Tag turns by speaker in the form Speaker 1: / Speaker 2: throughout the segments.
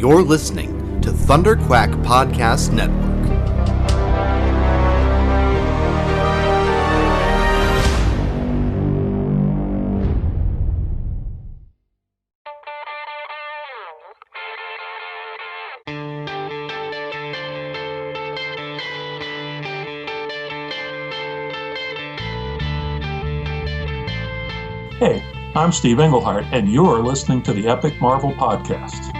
Speaker 1: You're listening to Thunderquack Podcast Network.
Speaker 2: Hey, I'm Steve Englehart, and you're listening to the Epic Marvel Podcast.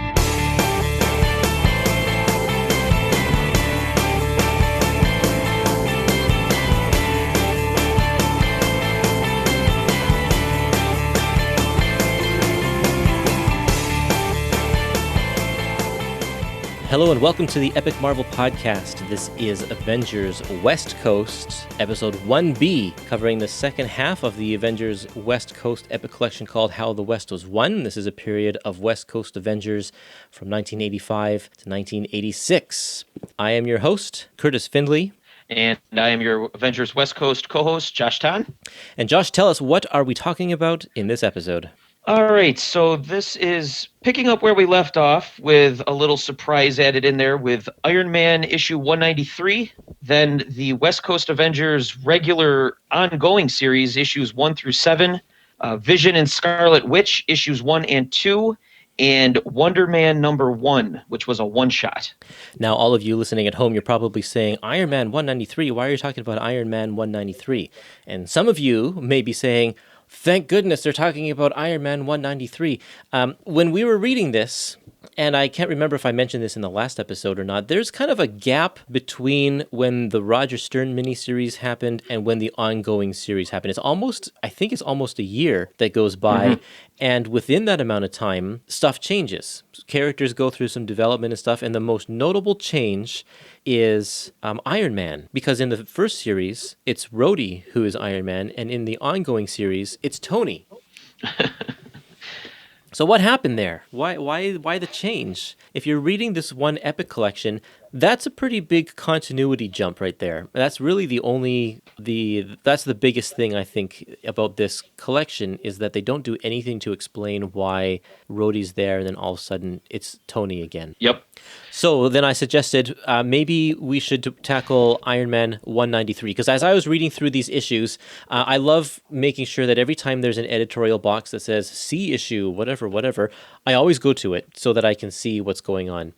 Speaker 3: Hello and welcome to the Epic Marvel Podcast. This is Avengers West Coast, episode 1B, covering the second half of the Avengers West Coast epic collection called How the West Was Won. This is a period of West Coast Avengers from 1985 to 1986. I am your host, Kurtis Findley.
Speaker 4: And I am your Avengers West Coast co-host, Josh Tan.
Speaker 3: And Josh, tell us, what are we talking about in this episode?
Speaker 4: All right, so this is picking up where we left off with a little surprise added in there with Iron Man issue 193, then the West Coast Avengers regular ongoing series issues 1 through 7, Vision and Scarlet Witch issues 1 and 2, and Wonder Man number 1, which was a one-shot.
Speaker 3: Now, all of you listening at home, you're probably saying, Iron Man 193, why are you talking about Iron Man 193? And some of you may be saying, thank goodness they're talking about Iron Man 193. When we were reading this, and I can't remember if I mentioned this in the last episode or not, there's kind of a gap between when the Roger Stern miniseries happened and when the ongoing series happened. I think it's almost a year that goes by, and within that amount of time, stuff changes. Characters go through some development and stuff, and the most notable change is Iron Man, because in the first series, it's Rhodey who is Iron Man, and in the ongoing series, it's Tony. So what happened there? Why the change? If you're reading this one epic collection, that's a pretty big continuity jump right there. That's really that's the biggest thing I think about this collection, is that they don't do anything to explain why Rhodey's there and then all of a sudden it's Tony again.
Speaker 4: Yep.
Speaker 3: So then I suggested maybe we should tackle Iron Man 193, because as I was reading through these issues, I love making sure that every time there's an editorial box that says see issue, whatever, I always go to it so that I can see what's going on,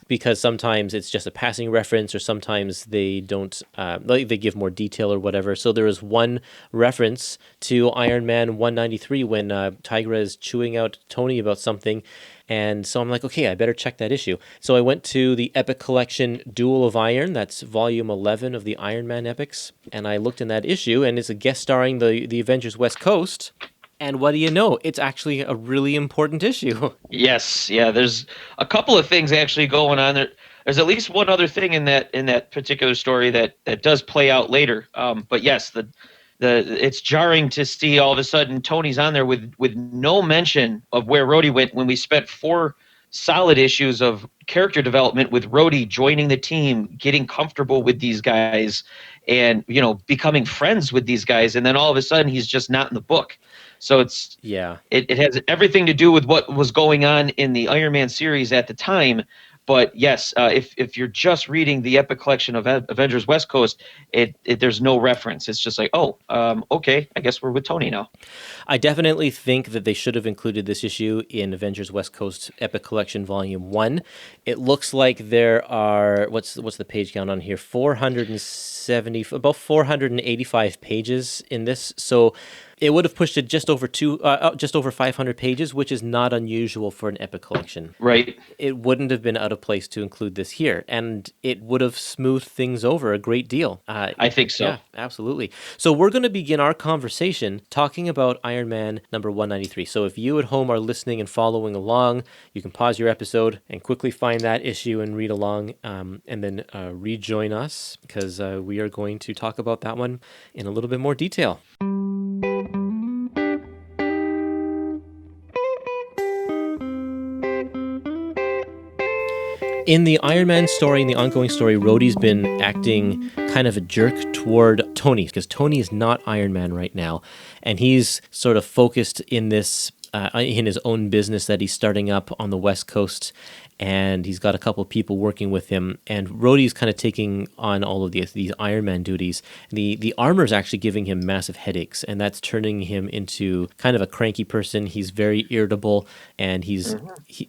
Speaker 3: because sometimes it's just a passing reference, or sometimes they don't, they give more detail or whatever. So there is one reference to Iron Man 193 when Tigra is chewing out Tony about something. And so I'm like, okay, I better check that issue. So I went to the Epic Collection Duel of Iron, that's volume 11 of the Iron Man epics, and I looked in that issue, and it's a guest starring the Avengers West Coast. And what do you know? It's actually a really important issue. Yes,
Speaker 4: yeah, there's a couple of things actually going on there. There's at least one other thing in that particular story that does play out later. But yes, it's jarring to see all of a sudden Tony's on there with no mention of where Rhodey went, when we spent 4 solid issues of character development with Rhodey joining the team, getting comfortable with these guys, and becoming friends with these guys, and then all of a sudden he's just not in the book. So it has everything to do with what was going on in the Iron Man series at the time. But yes, if you're just reading the epic collection of Avengers West Coast, there's no reference. It's just like, okay, I guess we're with Tony now.
Speaker 3: I definitely think that they should have included this issue in Avengers West Coast Epic Collection Volume 1. It looks like there are, what's the page count on here? About 485 pages in this. So it would have pushed it just over 500 pages, which is not unusual for an epic collection.
Speaker 4: Right.
Speaker 3: It wouldn't have been out of place to include this here, and it would have smoothed things over a great deal.
Speaker 4: I think so.
Speaker 3: Yeah, absolutely. So we're going to begin our conversation talking about Iron Man number 193. So if you at home are listening and following along, you can pause your episode and quickly find that issue and read along, and then rejoin us, because we are going to talk about that one in a little bit more detail. In the Iron Man story, in the ongoing story, Rhodey's been acting kind of a jerk toward Tony, because Tony is not Iron Man right now, and he's sort of focused in this in his own business that he's starting up on the West Coast, and he's got a couple of people working with him. And Rhodey's kind of taking on all of these Iron Man duties. The armor is actually giving him massive headaches, and that's turning him into kind of a cranky person. He's very irritable, and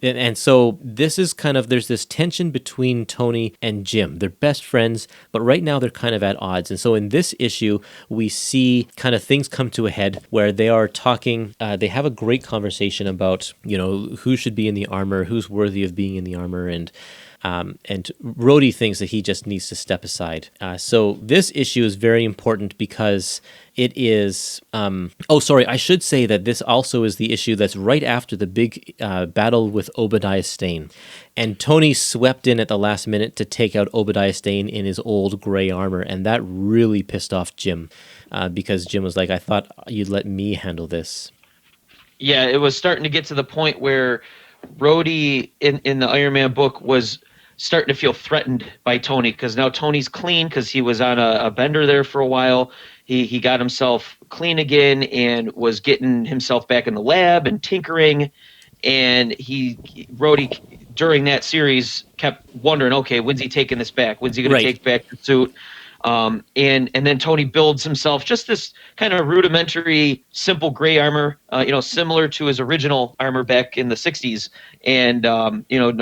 Speaker 3: and so this is kind of, there's this tension between Tony and Jim. They're best friends, but right now they're kind of at odds. And so in this issue, we see kind of things come to a head where they are talking. They have a great conversation about, who should be in the armor, who's worthy of being in the armor, and Rhodey thinks that he just needs to step aside. So this issue is very important because it is... I should say that this also is the issue that's right after the big battle with Obadiah Stane. And Tony swept in at the last minute to take out Obadiah Stane in his old gray armor, and that really pissed off Jim because Jim was like, I thought you'd let me handle this.
Speaker 4: Yeah, it was starting to get to the point where Rhodey in the Iron Man book was starting to feel threatened by Tony, because now Tony's clean because he was on a bender there for a while. He got himself clean again and was getting himself back in the lab and tinkering. And Rhodey, during that series, kept wondering, okay, when's he taking this back? When's he going to take back the suit? And then Tony builds himself just this kind of rudimentary, simple gray armor, similar to his original armor back in the 60s, and,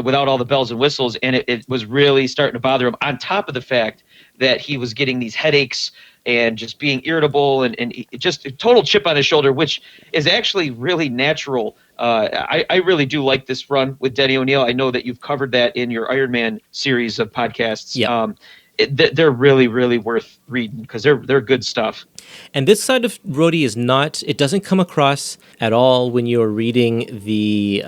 Speaker 4: without all the bells and whistles. And it was really starting to bother him, on top of the fact that he was getting these headaches and just being irritable and just a total chip on his shoulder, which is actually really natural. I really do like this run with Denny O'Neil. I know that you've covered that in your Iron Man series of podcasts.
Speaker 3: Yeah.
Speaker 4: They're really, really worth reading because they're good stuff.
Speaker 3: And this side of Rhodey is not, it doesn't come across at all when you're reading the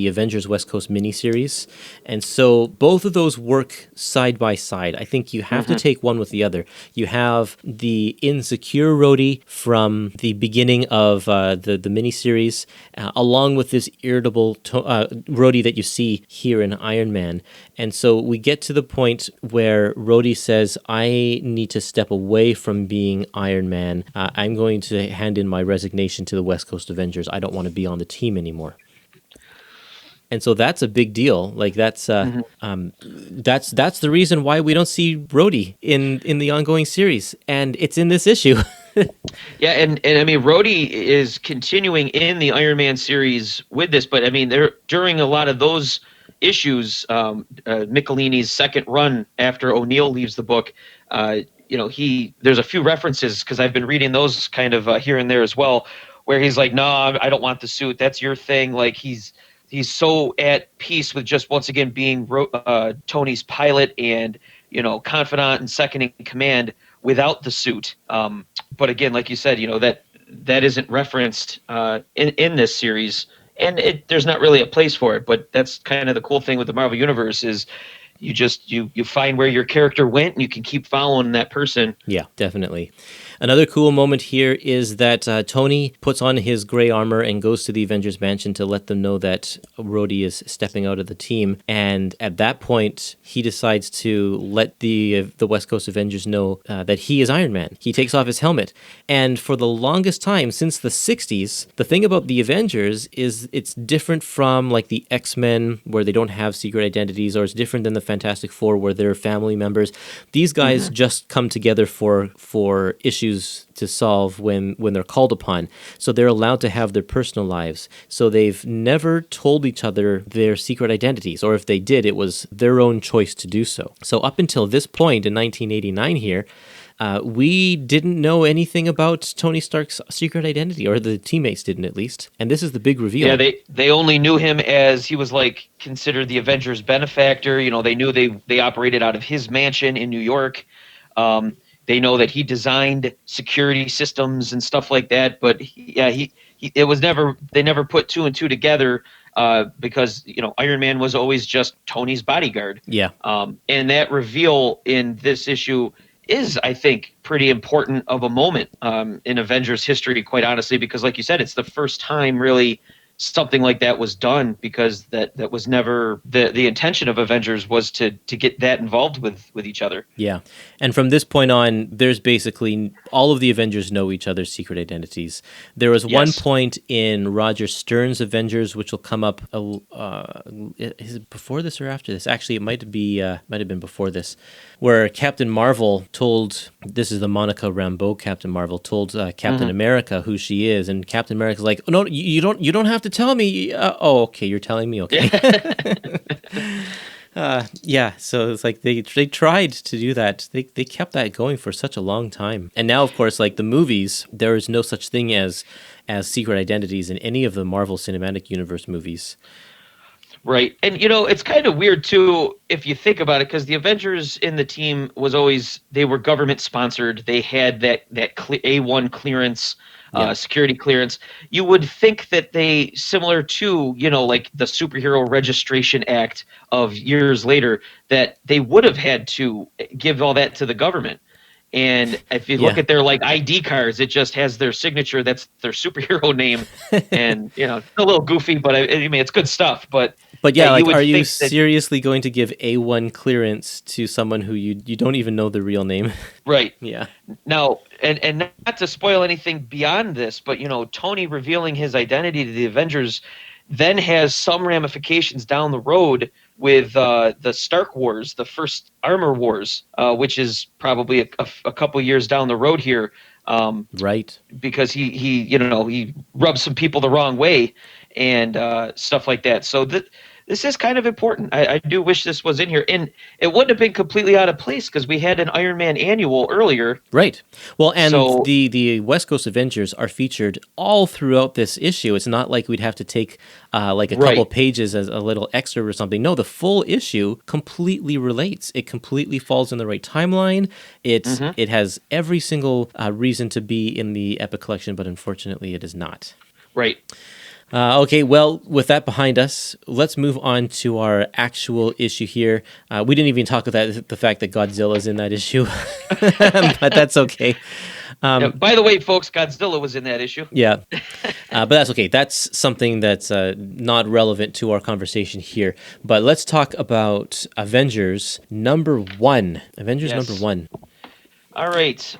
Speaker 3: Avengers West Coast miniseries. And so both of those work side by side. I think you have to take one with the other. You have the insecure Rhodey from the beginning of the miniseries, along with this irritable Rhodey that you see here in Iron Man. And so we get to the point where Rhodey says, I need to step away from being Iron Man. I'm going to hand in my resignation to the West Coast Avengers. I don't want to be on the team anymore. And so that's a big deal. Like that's the reason why we don't see Rhodey in the ongoing series, and it's in this issue.
Speaker 4: Yeah, and I mean, Rhodey is continuing in the Iron Man series with this, but I mean, during a lot of those issues, Michelini's second run after O'Neil leaves the book, there's a few references, because I've been reading those kind of here and there as well, where he's like, no, I don't want the suit. That's your thing. Like he's so at peace with just once again being Tony's pilot and confidant and second in command without the suit. But again, like you said, that isn't referenced in this series, and there's not really a place for it. But that's kind of the cool thing with the Marvel Universe is you find where your character went and you can keep following that person.
Speaker 3: Yeah, definitely. Another cool moment here is that Tony puts on his gray armor and goes to the Avengers Mansion to let them know that Rhodey is stepping out of the team. And at that point, he decides to let the West Coast Avengers know that he is Iron Man. He takes off his helmet. And for the longest time, since the 60s, the thing about the Avengers is it's different from like the X-Men, where they don't have secret identities, or it's different than the Fantastic Four, where they're family members. These guys just come together for issues to solve when they're called upon. So they're allowed to have their personal lives. So they've never told each other their secret identities, or if they did, it was their own choice to do so. So up until this point in 1989 here, we didn't know anything about Tony Stark's secret identity, or the teammates didn't, at least. And this is the big reveal.
Speaker 4: Yeah, they only knew him as he was like considered the Avengers benefactor. They knew they operated out of his mansion in New York. They know that he designed security systems and stuff like that. But they never put two and two together because Iron Man was always just Tony's bodyguard.
Speaker 3: Yeah.
Speaker 4: And that reveal in this issue is, I think, pretty important of a moment in Avengers history, quite honestly, because like you said, it's the first time really something like that was done, because that was never the intention of Avengers, was to get that involved with each other.
Speaker 3: Yeah. And from this point on, there's basically all of the Avengers know each other's secret identities. There was one point in Roger Stern's Avengers, which will come up, is it before this or after this? Actually, it might have been before this, where Captain Marvel told, this is the Monica Rambeau Captain Marvel, told Captain America who she is. And Captain America's like, oh, no, you don't have to tell me. Okay, you're telling me, okay. So it's like they tried to do that. They kept that going for such a long time. And now, of course, like the movies, there is no such thing as secret identities in any of the Marvel Cinematic Universe movies.
Speaker 4: Right. And, it's kind of weird, too, if you think about it, because the Avengers in the team was always, they were government sponsored. They had that A1 clearance, security clearance. You would think that they, similar to, like the Superhero Registration Act of years later, that they would have had to give all that to the government. And if you look at their like ID cards, it just has their signature. That's their superhero name. And, it's a little goofy, but I mean, it's good stuff. But
Speaker 3: yeah, like, are you seriously going to give A1 clearance to someone who you don't even know the real name?
Speaker 4: Right.
Speaker 3: Yeah.
Speaker 4: Now, and not to spoil anything beyond this, but, Tony revealing his identity to the Avengers then has some ramifications down the road with the Stark Wars, the first Armor Wars, which is probably a couple years down the road here.
Speaker 3: Right.
Speaker 4: Because he rubs some people the wrong way and stuff like that. So this is kind of important. I do wish this was in here. And it wouldn't have been completely out of place because we had an Iron Man annual earlier.
Speaker 3: Right. Well, and the West Coast Avengers are featured all throughout this issue. It's not like we'd have to take like a couple pages as a little extra or something. No, the full issue completely relates. It completely falls in the right timeline. It has every single reason to be in the Epic Collection, but unfortunately it is not.
Speaker 4: Right.
Speaker 3: Okay, well, with that behind us, let's move on to our actual issue here. We didn't even talk about the fact that Godzilla's in that issue, but that's okay.
Speaker 4: By the way, folks, Godzilla was in that issue.
Speaker 3: Yeah, but that's okay. That's something that's not relevant to our conversation here. But let's talk about Avengers number 1. Avengers number 1.
Speaker 4: All right.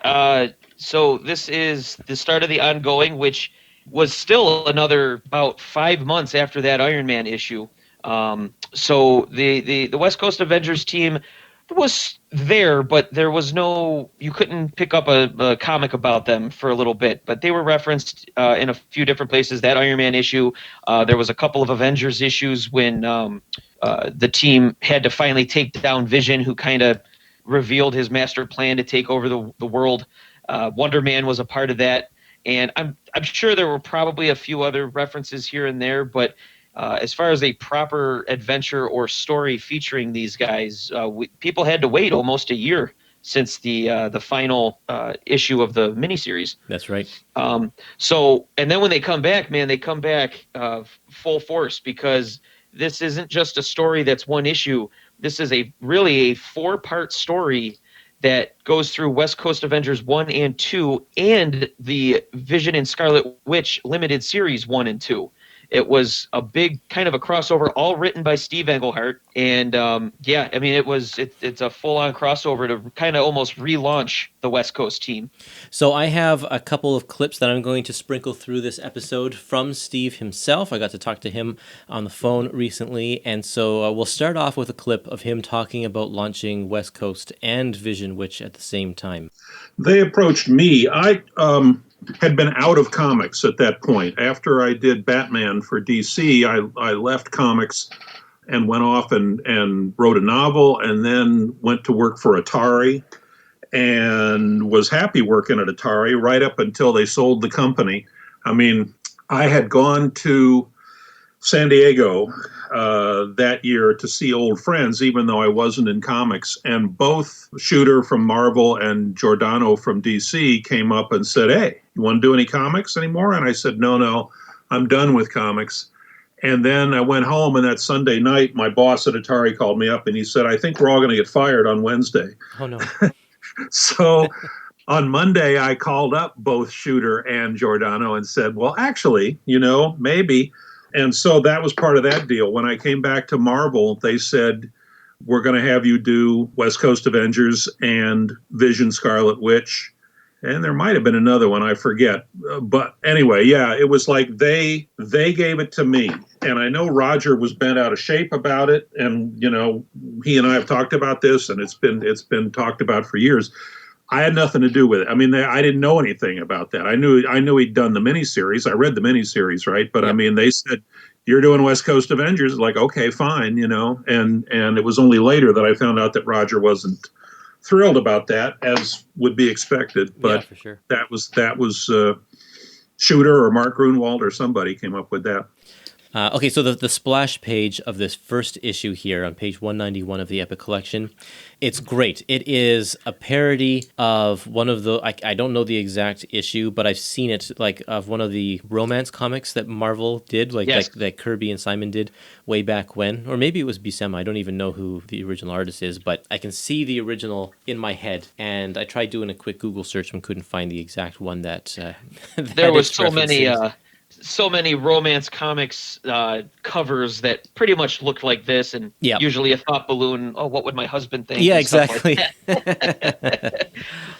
Speaker 4: So this is the start of the ongoing, which was still another about 5 months after that Iron Man issue. So the West Coast Avengers team was there, but there was you couldn't pick up a comic about them for a little bit, but they were referenced in a few different places. That Iron Man issue, there was a couple of Avengers issues when the team had to finally take down Vision, who kind of revealed his master plan to take over the world. Wonder Man was a part of that. And I'm sure there were probably a few other references here and there, but as far as a proper adventure or story featuring these guys, people had to wait almost a year since the final issue of the miniseries.
Speaker 3: That's right.
Speaker 4: So, and then when they come back, man, they come back full force, because this isn't just a story that's one issue. This is really a 4-part story that goes through West Coast Avengers 1 and 2 and the Vision and Scarlet Witch limited series 1 and 2. It was a big kind of a crossover, all written by Steve Englehart. And I mean, it's a full-on crossover to kind of almost relaunch the West Coast team.
Speaker 3: So I have a couple of clips that I'm going to sprinkle through this episode from Steve himself. I got to talk to him on the phone recently. And so we'll start off with a clip of him talking about launching West Coast and Vision Witch at the same time.
Speaker 5: They approached me. I had been out of comics at that point. After I did Batman for DC, I left comics and went off and wrote a novel, and then went to work for Atari and was happy working at Atari right up until they sold the company. I mean, I had gone to San Diego that year to see old friends, even though I wasn't in comics. And both Shooter from Marvel and Giordano from DC came up and said, "Hey, you want to do any comics anymore?" And I said, no, I'm done with comics. And then I went home, and that Sunday night, my boss at Atari called me up, and he said, "I think we're all going to get fired on Wednesday."
Speaker 3: Oh, no.
Speaker 5: So on Monday, I called up both Shooter and Giordano and said, "Well, actually, maybe And so that was part of that deal. When I came back to Marvel, they said, we're going to have you do West Coast Avengers and Vision Scarlet Witch. And there might have been another one, I forget. But anyway, yeah, it was like they gave it to me. And I know Roger was bent out of shape about it. And, you know, he and I have talked about this, and it's been talked about for years. I had nothing to do with it. I mean, I didn't know anything about that. I knew he'd done the miniseries. I read the miniseries, right? But yep. I mean, they said, you're doing West Coast Avengers. Like, okay, fine, you know. And it was only later that I found out that Roger wasn't thrilled about that, as would be expected. But
Speaker 3: yeah, for sure.
Speaker 5: that was Shooter or Mark Grunwald or somebody came up with that.
Speaker 3: Okay, so the splash page of this first issue here on page 191 of the Epic Collection, it's great. It is a parody of one of the, I don't know the exact issue, but I've seen it, like, of one of the romance comics that Marvel did,
Speaker 4: yes.
Speaker 3: that Kirby and Simon did way back when. Or maybe it was Buscema. I don't even know who the original artist is, but I can see the original in my head. And I tried doing a quick Google search and couldn't find the exact one that
Speaker 4: there was so many romance comics covers that pretty much looked like this, and usually a thought balloon. Oh, what would my husband think?
Speaker 3: Yeah, exactly.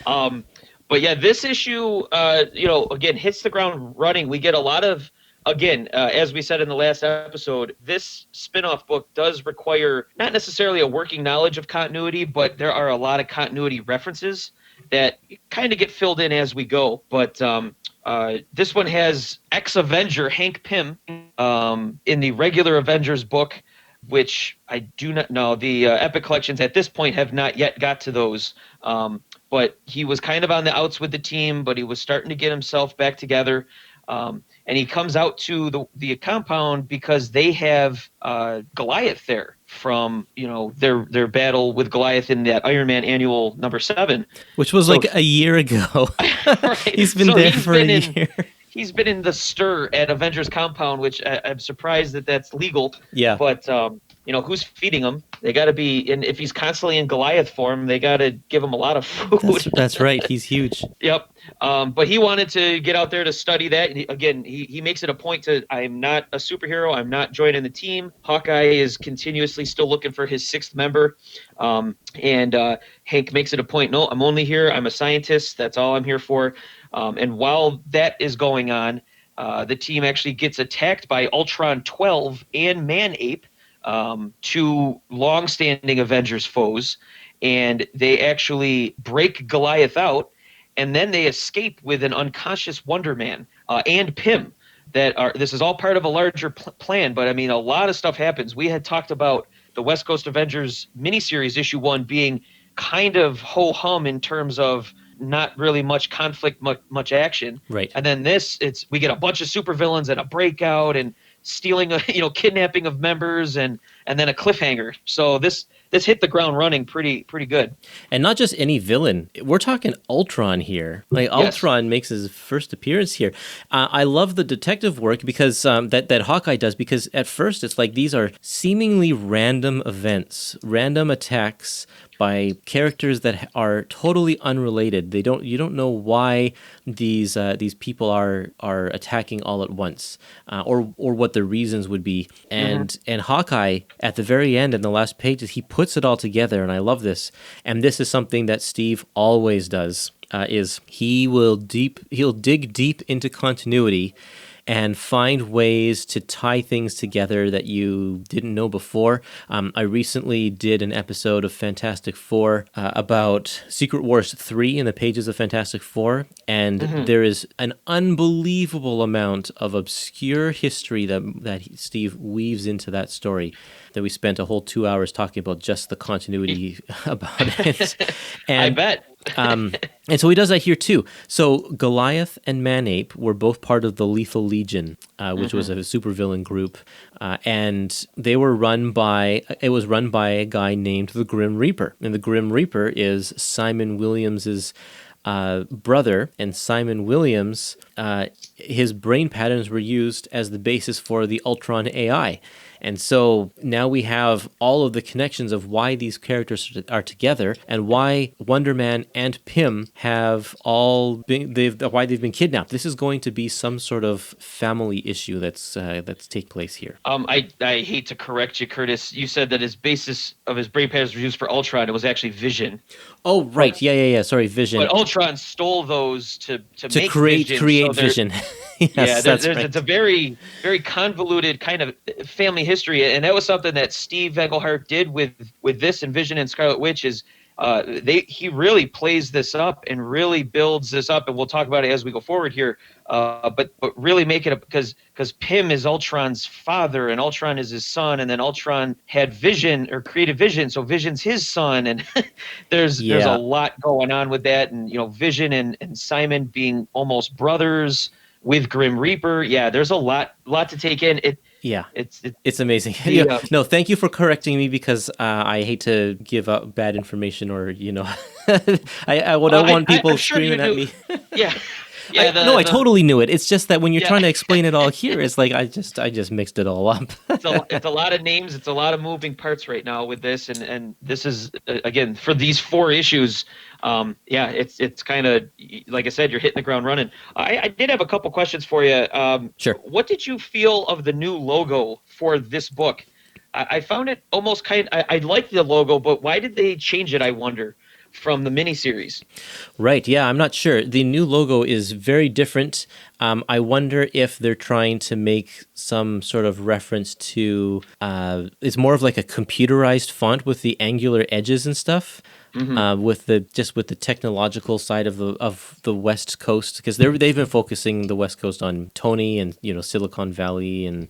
Speaker 4: But yeah, this issue, again, hits the ground running. We get a lot of, as we said in the last episode, this spin-off book does require not necessarily a working knowledge of continuity, but there are a lot of continuity references that kind of get filled in as we go. But this one has ex-Avenger Hank Pym in the regular Avengers book, which I do not know. The Epic Collections at this point have not yet got to those. But he was kind of on the outs with the team, but he was starting to get himself back together. And he comes out to the compound because they have Goliath there from, their battle with Goliath in that Iron Man annual #7.
Speaker 3: Which was like a year ago.
Speaker 4: Right.
Speaker 3: He's been there for a year.
Speaker 4: He's been in the stir at Avengers Compound, which I'm surprised that that's legal.
Speaker 3: Yeah.
Speaker 4: But, who's feeding him? They got to be, and if he's constantly in Goliath form, they got to give him a lot of food.
Speaker 3: That's right. He's huge.
Speaker 4: Yep. But he wanted to get out there to study that. And he makes it a point to, I'm not a superhero. I'm not joining the team. Hawkeye is continuously still looking for his 6th member. And Hank makes it a point, no, I'm only here. I'm a scientist. That's all I'm here for. And while that is going on, the team actually gets attacked by Ultron 12 and Man-Ape, 2 long-standing Avengers foes, and they actually break Goliath out, and then they escape with an unconscious Wonder Man and Pym. This is all part of a larger plan, but I mean, a lot of stuff happens. We had talked about the West Coast Avengers miniseries issue 1 being kind of ho-hum in terms of not really much conflict, much action.
Speaker 3: Right.
Speaker 4: And then we get a bunch of supervillains and a breakout and stealing, kidnapping of members and then a cliffhanger. So this hit the ground running pretty good. And
Speaker 3: not just any villain. We're talking Ultron here. Like,
Speaker 4: yes.
Speaker 3: Ultron makes his first appearance here. I love the detective work because that Hawkeye does, because at first it's like these are seemingly random events, random attacks by characters that are totally unrelated. You don't know why these people are attacking all at once, or what the reasons would be. And Hawkeye at the very end in the last pages, he puts it all together, and I love this. And this is something that Steve always does. Is he'll dig deep into continuity and find ways to tie things together that you didn't know before. I recently did an episode of Fantastic Four about Secret Wars 3 in the pages of Fantastic Four, and there is an unbelievable amount of obscure history that Steve weaves into that story that we spent a whole 2 hours talking about just the continuity about it. And,
Speaker 4: I bet.
Speaker 3: And so he does that here too. So Goliath and Man-Ape were both part of the Lethal Legion, which was a supervillain group, and they were run by a guy named the Grim Reaper, and the Grim Reaper is Simon Williams's brother, and Simon Williams, his brain patterns were used as the basis for the Ultron AI. And so now we have all of the connections of why these characters are together and why Wonder Man and Pym have why they've been kidnapped. This is going to be some sort of family issue that's take place here.
Speaker 4: I hate to correct you, Kurtis. You said that his basis of his brain patterns were used for Ultron. It was actually Vision.
Speaker 3: Oh, right. Yeah. Sorry, Vision.
Speaker 4: But Ultron stole those to make
Speaker 3: create
Speaker 4: Vision.
Speaker 3: Vision. Yes,
Speaker 4: that's
Speaker 3: right.
Speaker 4: It's a very, very convoluted kind of family history, and that was something that Steve Englehart did with this and Vision and Scarlet Witch. Is he really plays this up and really builds this up, and we'll talk about it as we go forward here. But really make it up because Pym is Ultron's father and Ultron is his son, and then Ultron had Vision or created Vision, so Vision's his son, and there's a lot going on with that, and Vision and Simon being almost brothers with Grim Reaper. Yeah, there's a lot to take in. It's
Speaker 3: amazing. No, thank you for correcting me because I hate to give out bad information or I want people screaming at me.
Speaker 4: Yeah.
Speaker 3: I totally knew it. It's just that when you're trying to explain it all here, it's like I just mixed it all up.
Speaker 4: It's a lot of names. It's a lot of moving parts right now with this, and this is again for these 4 issues. It's kind of like I said, you're hitting the ground running. I did have a couple questions for you.
Speaker 3: Sure.
Speaker 4: What did you feel of the new logo for this book? I found it almost I liked the logo, but why did they change it? I wonder. From the miniseries. Right,
Speaker 3: yeah, I'm not sure. The new logo is very different. I wonder if they're trying to make some sort of reference to, it's more of like a computerized font with the angular edges and stuff. Mm-hmm. With the technological side of the West Coast, because they've been focusing the West Coast on Tony and Silicon Valley and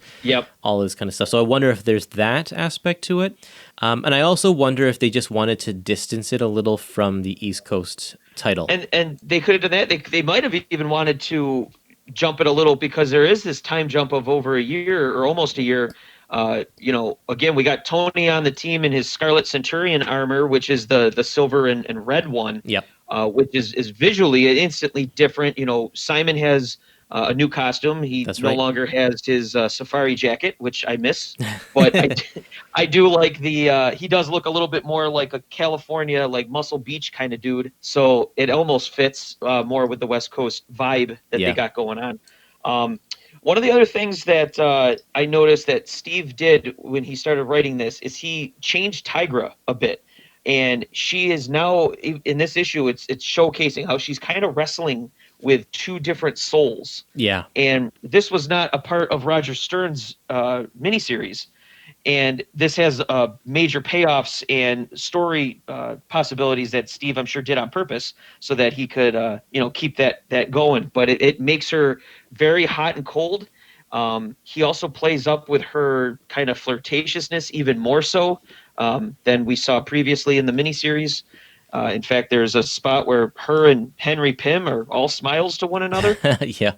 Speaker 3: all this kind of stuff. So I wonder if there's that aspect to it, and I also wonder if they just wanted to distance it a little from the East Coast title.
Speaker 4: And they could have done that. They might have even wanted to jump it a little because there is this time jump of over a year or almost a year. Again, we got Tony on the team in his Scarlet Centurion armor, which is the silver and red one.
Speaker 3: Yep.
Speaker 4: Which is visually instantly different. Simon has a new costume. He no longer has his safari jacket, which I miss. But I do like he does look a little bit more like a California, like Muscle Beach kind of dude. So it almost fits more with the West Coast vibe that they got going on. One of the other things that I noticed that Steve did when he started writing this is he changed Tigra a bit. And she is now, in this issue, it's showcasing how she's kind of wrestling with 2 different souls.
Speaker 3: Yeah.
Speaker 4: And this was not a part of Roger Stern's miniseries. And this has major payoffs and story possibilities that Steve, I'm sure, did on purpose so that he could, keep that going. But it makes her very hot and cold. He also plays up with her kind of flirtatiousness even more so than we saw previously in the miniseries. In fact, there's a spot where her and Henry Pym are all smiles to one another.
Speaker 3: Yeah.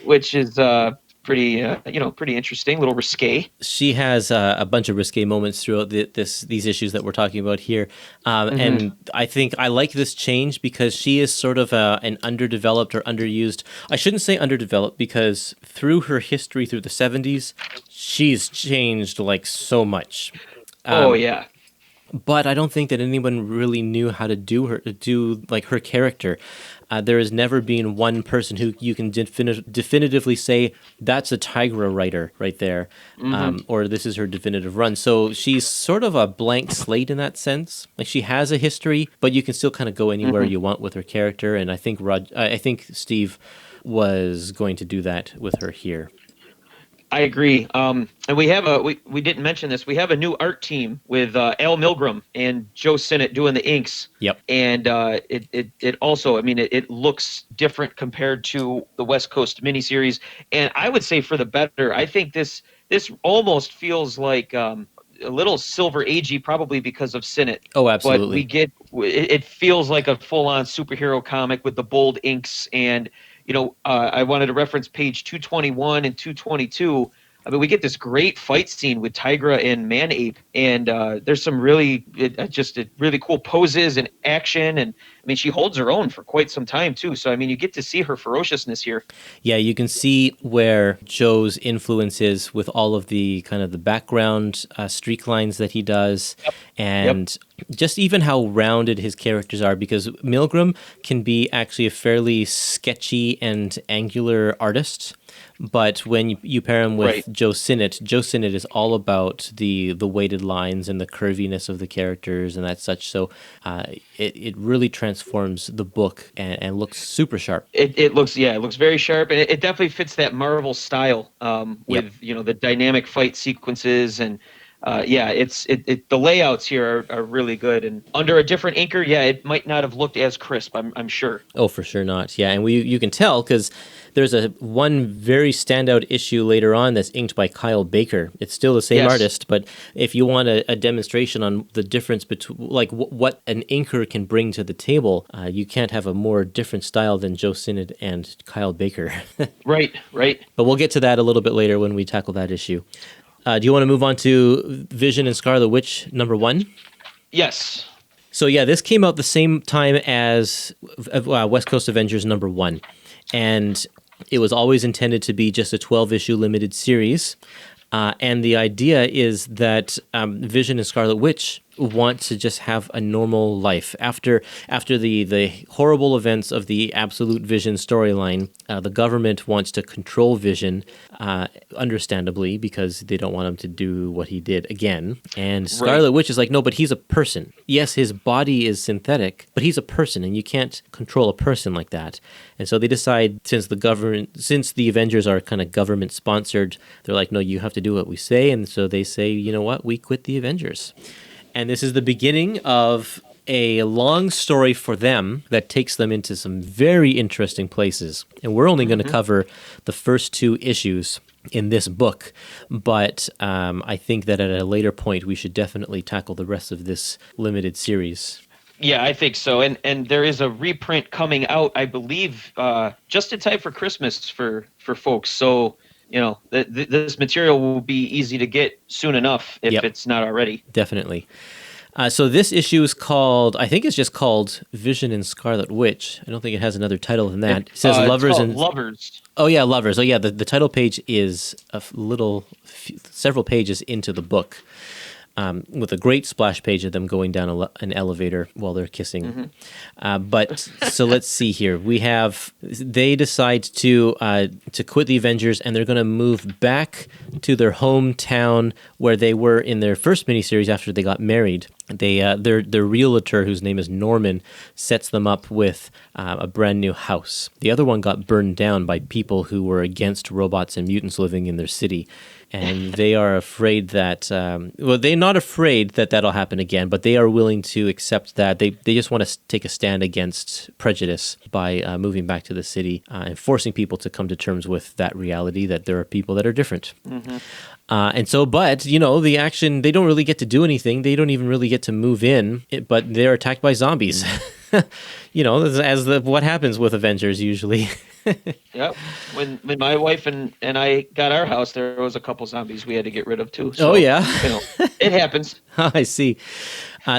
Speaker 4: Which is pretty interesting, a little risque.
Speaker 3: She has a bunch of risque moments throughout these issues that we're talking about here. And I think I like this change because she is sort of an underdeveloped or underused. I shouldn't say underdeveloped because through her history through the 70s, she's changed like so much. But I don't think that anyone really knew how to do like her character. There has never been one person who you can definitively say that's a Tigra writer right there, or this is her definitive run. So she's sort of a blank slate in that sense. Like she has a history, but you can still kind of go anywhere you want with her character. And I think Steve was going to do that with her here.
Speaker 4: I agree. And we have we didn't mention this. We have a new art team with Al Milgram and Joe Sinnott doing the inks.
Speaker 3: Yep.
Speaker 4: And it also, it looks different compared to the West Coast miniseries. And I would say for the better. I think this almost feels like a little Silver Agey, probably because of Sinnott.
Speaker 3: Oh, absolutely.
Speaker 4: But it feels like a full-on superhero comic with the bold inks and. I wanted to reference page 221 and 222. I mean, we get this great fight scene with Tigra and Man-Ape, and there's some really really cool poses and action, and I mean, she holds her own for quite some time too. So I mean, you get to see her ferociousness here.
Speaker 3: Yeah, you can see where Joe's influence is with all of the kind of the background streak lines that he does, and just even how rounded his characters are, because Milgram can be actually a fairly sketchy and angular artist. But when you pair him with Joe Sinnott is all about the weighted lines and the curviness of the characters and that such. So it really transforms the book and looks super sharp.
Speaker 4: It looks very sharp, and it definitely fits that Marvel style with the dynamic fight sequences and. The layouts here are really good, and under a different inker, it might not have looked as crisp. I'm sure.
Speaker 3: Oh, for sure not. Yeah, and you can tell because there's one very standout issue later on that's inked by Kyle Baker. It's still the same artist, but if you want a demonstration on the difference between like what an inker can bring to the table, you can't have a more different style than Joe Sinnott and Kyle Baker.
Speaker 4: Right.
Speaker 3: But we'll get to that a little bit later when we tackle that issue. Do you want to move on to Vision and Scarlet Witch #1?
Speaker 4: Yes.
Speaker 3: So yeah, this came out the same time as West Coast Avengers #1. And it was always intended to be just a 12-issue limited series. And the idea is that Vision and Scarlet Witch want to just have a normal life. After the horrible events of the Absolute Vision storyline, the government wants to control Vision, understandably, because they don't want him to do what he did again. And Scarlet Witch is like, no, but he's a person. Yes, his body is synthetic, but he's a person, and you can't control a person like that. And so they decide, since the Avengers are kind of government sponsored, they're like, no, you have to do what we say. And so they say, you know what, we quit the Avengers. And this is the beginning of a long story for them that takes them into some very interesting places. And we're only going to cover the first 2 issues in this book, but I think that at a later point we should definitely tackle the rest of this limited series.
Speaker 4: Yeah, I think so. And there is a reprint coming out, I believe, just in time for Christmas for folks. So, this material will be easy to get soon enough if it's not already.
Speaker 3: Definitely. So this issue is called, I think it's just called Vision and Scarlet Witch. I don't think it has another title than that. It says Lovers and...
Speaker 4: Lovers.
Speaker 3: Oh, yeah, Lovers. Oh, yeah, the title page is several pages into the book. With a great splash page of them going down an elevator while they're kissing. But so let's see here. They decide to quit the Avengers, and they're going to move back to their hometown where they were in their first miniseries after they got married. Their realtor, whose name is Norman, sets them up with a brand new house. The other one got burned down by people who were against robots and mutants living in their city. And they are afraid that, they're not afraid that that'll happen again, but they are willing to accept that. They just want to take a stand against prejudice by moving back to the city and forcing people to come to terms with that reality that there are people that are different. And so, but, the action, they don't really get to do anything. They don't even really get to move in, but they're attacked by zombies. What happens with Avengers usually.
Speaker 4: Yep. When my wife and I got our house, there was a couple zombies we had to get rid of too. So, it happens.
Speaker 3: I see.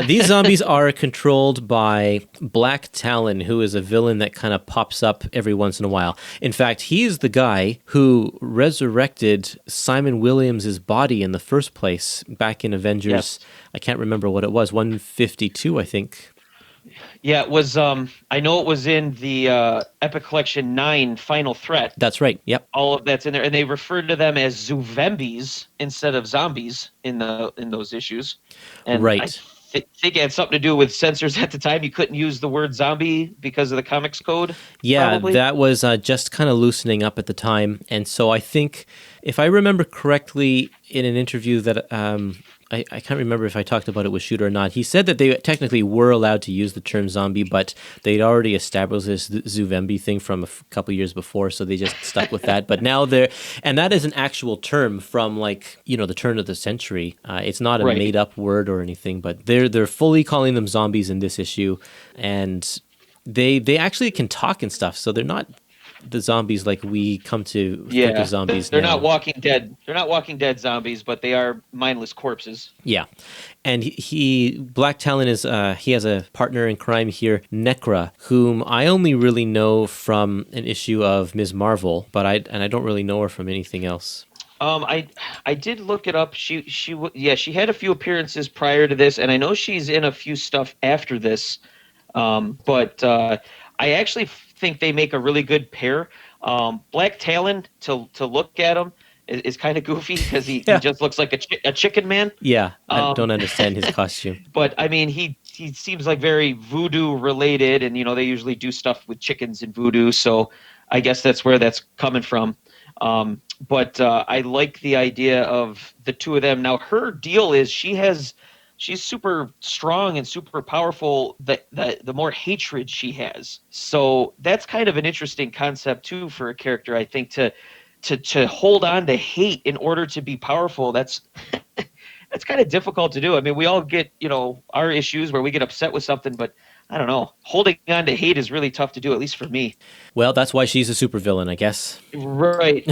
Speaker 3: These zombies are controlled by Black Talon, who is a villain that kind of pops up every once in a while. In fact, he's the guy who resurrected Simon Williams' body in the first place back in Avengers. Yes. I can't remember what it was, 152, I think.
Speaker 4: Yeah, it was. I know it was in the Epic Collection 9 Final Threat.
Speaker 3: That's right. Yep.
Speaker 4: All of that's in there, and they referred to them as Zuvembis instead of zombies in those issues. And
Speaker 3: right.
Speaker 4: I think it had something to do with censors at the time. You couldn't use the word zombie because of the comics code.
Speaker 3: Yeah,
Speaker 4: probably.
Speaker 3: That was just kind of loosening up at the time, and so I think, if I remember correctly, in an interview that I can't remember if I talked about it with Shooter or not. He said that they technically were allowed to use the term zombie, but they'd already established this Zuvembi thing from a couple years before, so they just stuck with that. But now and that is an actual term from the turn of the century. It's not a made-up word or anything, but they're fully calling them zombies in this issue, and they actually can talk and stuff, so they're not the zombies like we come to think of zombies
Speaker 4: they're
Speaker 3: now.
Speaker 4: not Walking Dead. They're not Walking Dead zombies, but they are mindless corpses.
Speaker 3: Yeah. And Black Talon is, he has a partner in crime here, Necra, whom I only really know from an issue of Ms. Marvel, but I don't really know her from anything else.
Speaker 4: I did look it up. She had a few appearances prior to this, and I know she's in a few stuff after this. But I actually think they make a really good pair. Black Talon, to look at him, is kind of goofy because he just looks like a chicken man.
Speaker 3: Yeah, I don't understand his costume.
Speaker 4: But I mean, he seems like very voodoo related, and they usually do stuff with chickens and voodoo. So I guess that's where that's coming from. But I like the idea of the two of them. Now, her deal is she's super strong and super powerful. The more hatred she has, so that's kind of an interesting concept too for a character. I think to hold on to hate in order to be powerful. That's kind of difficult to do. I mean, we all get our issues where we get upset with something, but I don't know. Holding on to hate is really tough to do, at least for me.
Speaker 3: Well, that's why she's a supervillain, I guess.
Speaker 4: Right.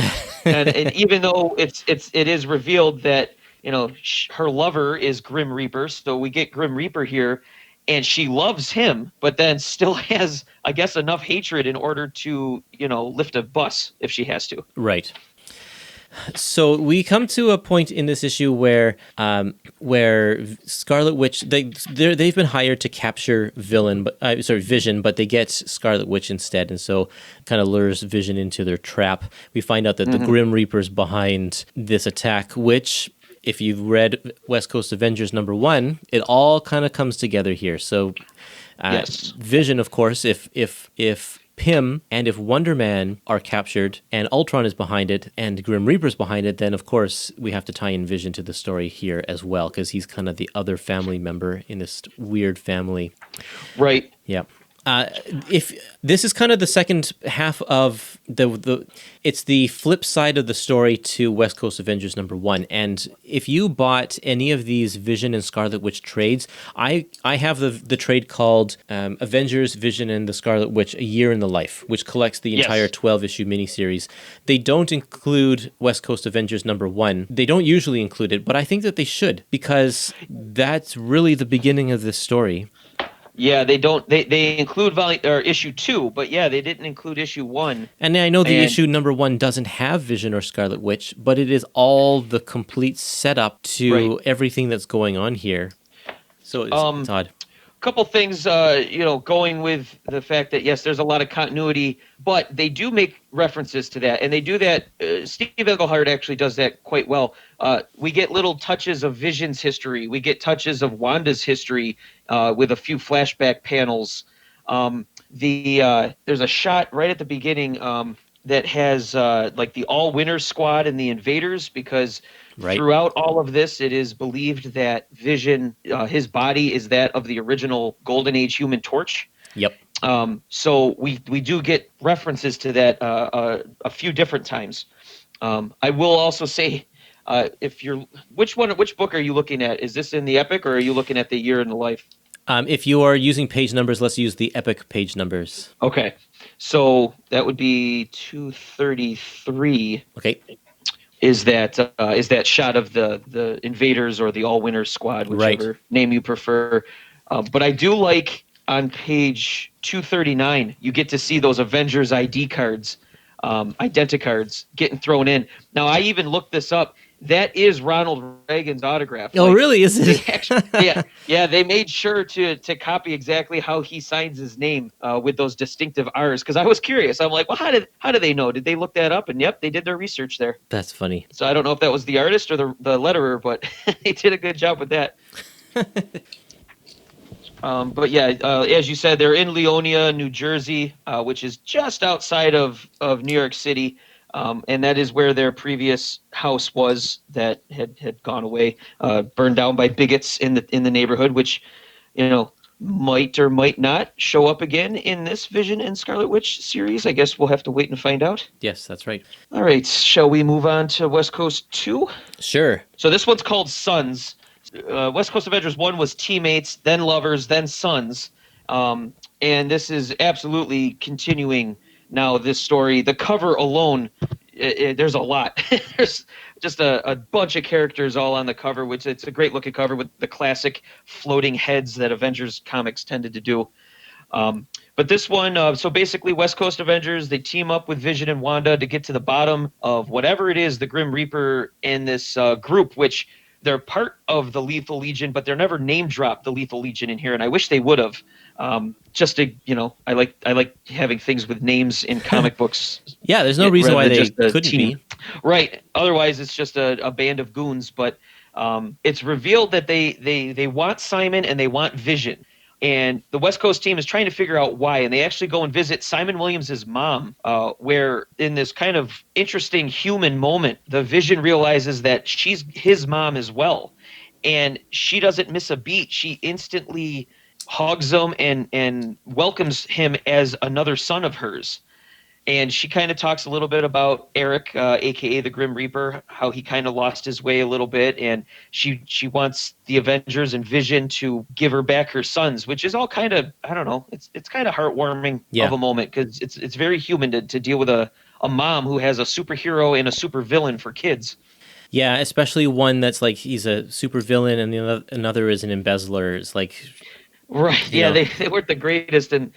Speaker 4: and even though it is revealed that her lover is Grim Reaper, so we get Grim Reaper here, and she loves him, but then still has, I guess, enough hatred in order to lift a bus if she has to.
Speaker 3: Right. So we come to a point in this issue where Scarlet Witch they've been hired to capture Vision, but they get Scarlet Witch instead, and so kind of lures Vision into their trap. We find out that the Grim Reaper's behind this attack, which, if you've read West Coast Avengers #1, it all kind of comes together here. So
Speaker 4: yes.
Speaker 3: Vision, of course, if Pym and if Wonder Man are captured and Ultron is behind it and Grim Reaper's behind it, then of course we have to tie in Vision to the story here as well, because he's kind of the other family member in this weird family.
Speaker 4: Right.
Speaker 3: Yeah. If this is kind of the second half of it's the flip side of the story to West Coast Avengers #1. And if you bought any of these Vision and Scarlet Witch trades, I have the trade called Avengers, Vision, and the Scarlet Witch: A Year in the Life, which collects the entire 12-issue miniseries. They don't include West Coast Avengers #1. They don't usually include it, but I think that they should, because that's really the beginning of this story.
Speaker 4: Yeah, they don't. They include issue 2, but yeah, they didn't include issue 1.
Speaker 3: And I know the issue #1 doesn't have Vision or Scarlet Witch, but it is all the complete setup to everything that's going on here. So it's odd.
Speaker 4: Couple things, going with the fact that, yes, there's a lot of continuity, but they do make references to that, and they do that. Steve Englehart actually does that quite well. We get little touches of Vision's history. We get touches of Wanda's history with a few flashback panels. There's a shot right at the beginning that has like the All-Winner Squad and the Invaders, because throughout all of this, it is believed that Vision, his body is that of the original Golden Age Human Torch.
Speaker 3: Yep.
Speaker 4: So we do get references to that a few different times. I will also say, which book are you looking at? Is this in the Epic, or are you looking at the Year in the Life?
Speaker 3: If you are using page numbers, let's use the Epic page numbers.
Speaker 4: Okay. So that would be 233.
Speaker 3: Okay.
Speaker 4: Is that shot of the Invaders or the All-Winner Squad, whichever name you prefer. But I do like on page 239, you get to see those Avengers ID cards, Identicards, getting thrown in. Now, I even looked this up. That is Ronald Reagan's autograph.
Speaker 3: Oh, really? Is it?
Speaker 4: Yeah. They made sure to copy exactly how he signs his name with those distinctive R's. Because I was curious. I'm like, well, how do they know? Did they look that up? And yep, they did their research there.
Speaker 3: That's funny.
Speaker 4: So I don't know if that was the artist or the letterer, but they did a good job with that. But yeah, as you said, they're in Leonia, New Jersey, which is just outside of New York City. And that is where their previous house was that had gone away, burned down by bigots in the neighborhood, which, might or might not show up again in this Vision and Scarlet Witch series. I guess we'll have to wait and find out.
Speaker 3: Yes, that's right.
Speaker 4: All right, shall we move on to West Coast 2?
Speaker 3: Sure.
Speaker 4: So this one's called Sons. West Coast Avengers 1 was teammates, then lovers, then sons. And this is absolutely continuing Now, this story, the cover alone, there's a lot. There's just a bunch of characters all on the cover, which it's a great looking cover with the classic floating heads that Avengers comics tended to do. But this one, so basically West Coast Avengers, they team up with Vision and Wanda to get to the bottom of whatever it is, the Grim Reaper and this group, which they're part of the Lethal Legion, but they're never name dropped the Lethal Legion in here, and I wish they would have. Just to, I like having things with names in comic books.
Speaker 3: Yeah, there's no reason why they couldn't be.
Speaker 4: Right. Otherwise, it's just a band of goons. But it's revealed that they want Simon and they want Vision. And the West Coast team is trying to figure out why. And they actually go and visit Simon Williams' mom, where in this kind of interesting human moment, the Vision realizes that she's his mom as well. And she doesn't miss a beat. She instantly hugs him and welcomes him as another son of hers. And she kind of talks a little bit about Eric, a.k.a. the Grim Reaper, how he kind of lost his way a little bit. And she wants the Avengers and Vision to give her back her sons, which is all kind of, I don't know, it's kind of heartwarming of a moment, because it's very human to deal with a mom who has a superhero and a supervillain for kids.
Speaker 3: Yeah, especially one that's like he's a supervillain and another is an embezzler. It's like...
Speaker 4: Right, yeah, they weren't the greatest. And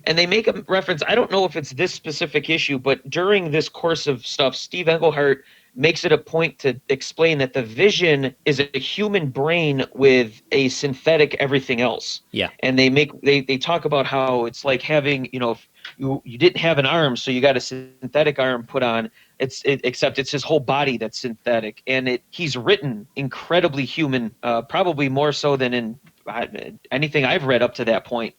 Speaker 4: they make a reference, I don't know if it's this specific issue, but during this course of stuff, Steve Englehart makes it a point to explain that the Vision is a human brain with a synthetic everything else.
Speaker 3: Yeah.
Speaker 4: And they talk about how it's like having, if you didn't have an arm, so you got a synthetic arm put on, except it's his whole body that's synthetic. And he's written incredibly human, probably more so than in anything I've read up to that point.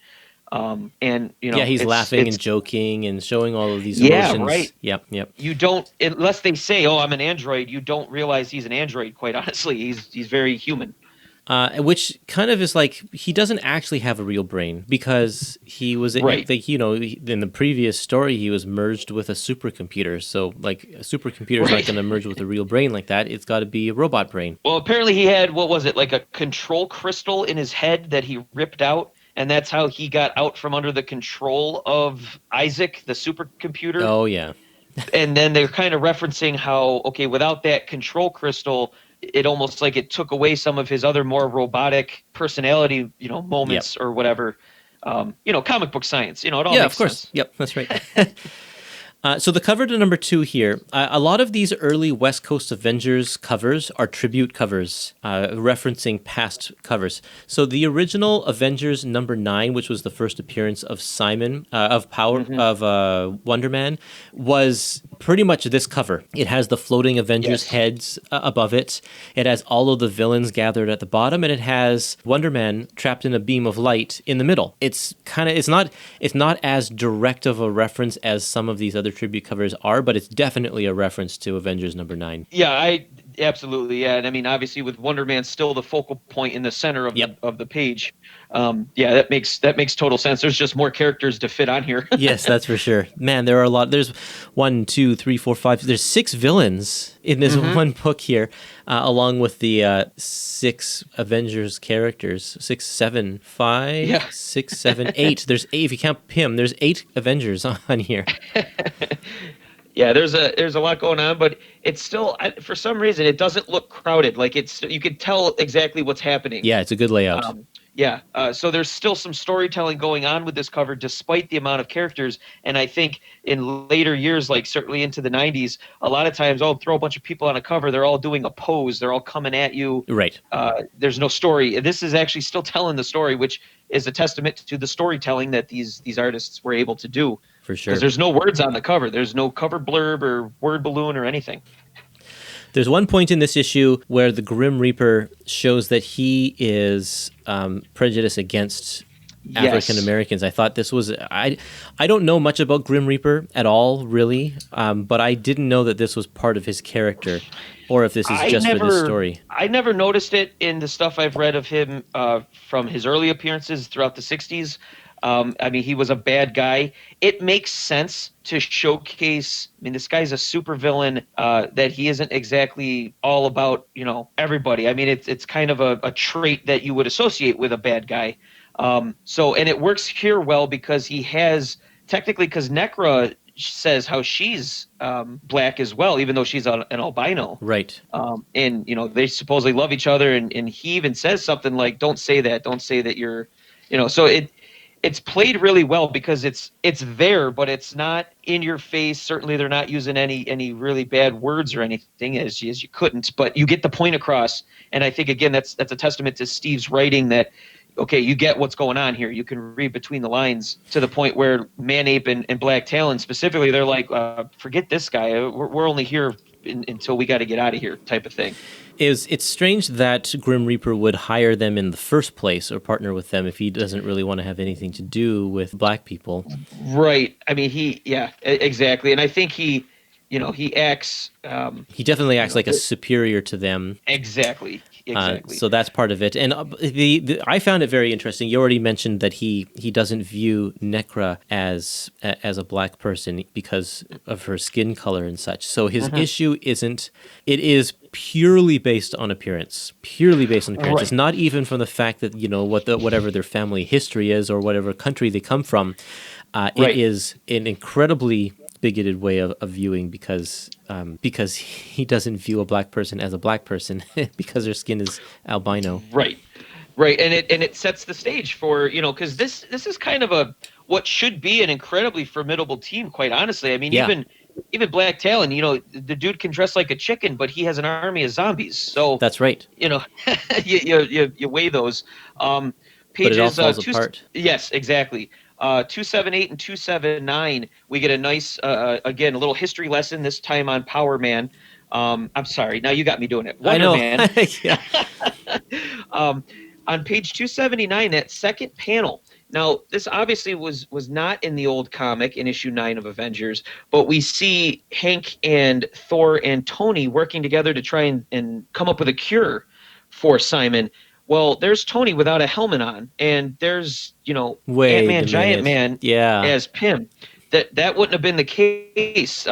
Speaker 4: And
Speaker 3: he's laughing and joking and showing all of these emotions.
Speaker 4: Yeah, right.
Speaker 3: Yep.
Speaker 4: You don't, unless they say, "Oh, I'm an android," you don't realize he's an android. Quite honestly, he's very human.
Speaker 3: Which kind of is like he doesn't actually have a real brain, because he was in the previous story he was merged with a supercomputer. So like a supercomputer is not going to merge with a real brain like that. It's got to be a robot brain.
Speaker 4: Well, apparently he had, what was it, like a control crystal in his head that he ripped out. And that's how he got out from under the control of Isaac, the supercomputer.
Speaker 3: Oh, yeah.
Speaker 4: And then they're kind of referencing how, okay, without that control crystal, it almost like it took away some of his other more robotic personality, moments or whatever. Comic book science, it all makes sense.
Speaker 3: Yeah, of course. Yep, that's right. So the cover to number 2 here, a lot of these early West Coast Avengers covers are tribute covers, referencing past covers. So the original Avengers number 9, which was the first appearance of Simon, of Wonder Man, was pretty much this cover. It has the floating Avengers heads above it. It has all of the villains gathered at the bottom, and it has Wonder Man trapped in a beam of light in the middle. It's not as direct of a reference as some of these other tribute covers are, but it's definitely a reference to Avengers number 9.
Speaker 4: Yeah, absolutely. Yeah, and I mean, obviously, with Wonder Man still the focal point in the center of the page. That makes total sense. There's just more characters to fit on here.
Speaker 3: Yes, that's for sure. Man, there are a lot. There's 1, 2, 3, 4, 5. There's 6 villains in this one book here, along with the 6 Avengers characters. 6, 7, 5, 6, 7, 8. There's 8. If you count Pym, there's 8 Avengers on here.
Speaker 4: Yeah, there's a lot going on, but it's still, for some reason, it doesn't look crowded. Like you could tell exactly what's happening.
Speaker 3: Yeah, it's a good layout.
Speaker 4: So there's still some storytelling going on with this cover, despite the amount of characters. And I think in later years, like certainly into the 90s, a lot of times, throw a bunch of people on a cover. They're all doing a pose. They're all coming at you.
Speaker 3: Right.
Speaker 4: There's no story. This is actually still telling the story, which is a testament to the storytelling that these artists were able to do.
Speaker 3: For sure.
Speaker 4: Because there's no words on the cover. There's no cover blurb or word balloon or anything.
Speaker 3: There's one point in this issue where the Grim Reaper shows that he is prejudiced against African Americans. I thought this was... I don't know much about Grim Reaper at all, really, but I didn't know that this was part of his character, or if this is just for this story.
Speaker 4: I never noticed it in the stuff I've read of him from his early appearances throughout the 60s. He was a bad guy. It makes sense to showcase, this guy's a supervillain, that he isn't exactly all about, everybody. It's kind of a trait that you would associate with a bad guy. And it works here well because he has, technically, because Necra, says how she's black as well, even though she's an albino.
Speaker 3: Right.
Speaker 4: And they supposedly love each other, and he even says something like, "Don't say that you're," So it's played really well because it's there, but it's not in your face. Certainly, they're not using any really bad words or anything, as you couldn't. But you get the point across, and I think again that's a testament to Steve's writing that. Okay, you get what's going on here. You can read between the lines to the point where Manape and Black Talon specifically, they're like, forget this guy. We're only here until we got to get out of here, type of thing.
Speaker 3: It's strange that Grim Reaper would hire them in the first place or partner with them if he doesn't really want to have anything to do with black people.
Speaker 4: Right. I mean, exactly. And I think he acts.
Speaker 3: He definitely acts like a superior to them.
Speaker 4: Exactly.
Speaker 3: So that's part of it. And I found it very interesting. You already mentioned that he doesn't view Necra as a black person because of her skin color and such. So his issue it is purely based on appearance. Right. It's not even from the fact that, whatever their family history is or whatever country they come from. Right. It is an incredibly bigoted way of viewing because he doesn't view a black person as a black person because their skin is albino.
Speaker 4: Right, and it sets the stage for because this is kind of what should be an incredibly formidable team. Quite honestly, I mean even Black Talon, the dude can dress like a chicken, but he has an army of zombies. So
Speaker 3: that's right.
Speaker 4: You weigh those. Pages,
Speaker 3: but it all falls apart.
Speaker 4: Yes, exactly. 278 and 279, we get a nice, again, a little history lesson, this time on Power Man. I'm sorry, now you got me doing it. Wonder Man. On page 279, that second panel. Now, this obviously was not in the old comic in issue 9 of Avengers, but we see Hank and Thor and Tony working together to try and come up with a cure for Simon. Well, there's Tony without a helmet on, and there's Ant-Man, Giant Man as Pym. That wouldn't have been the case.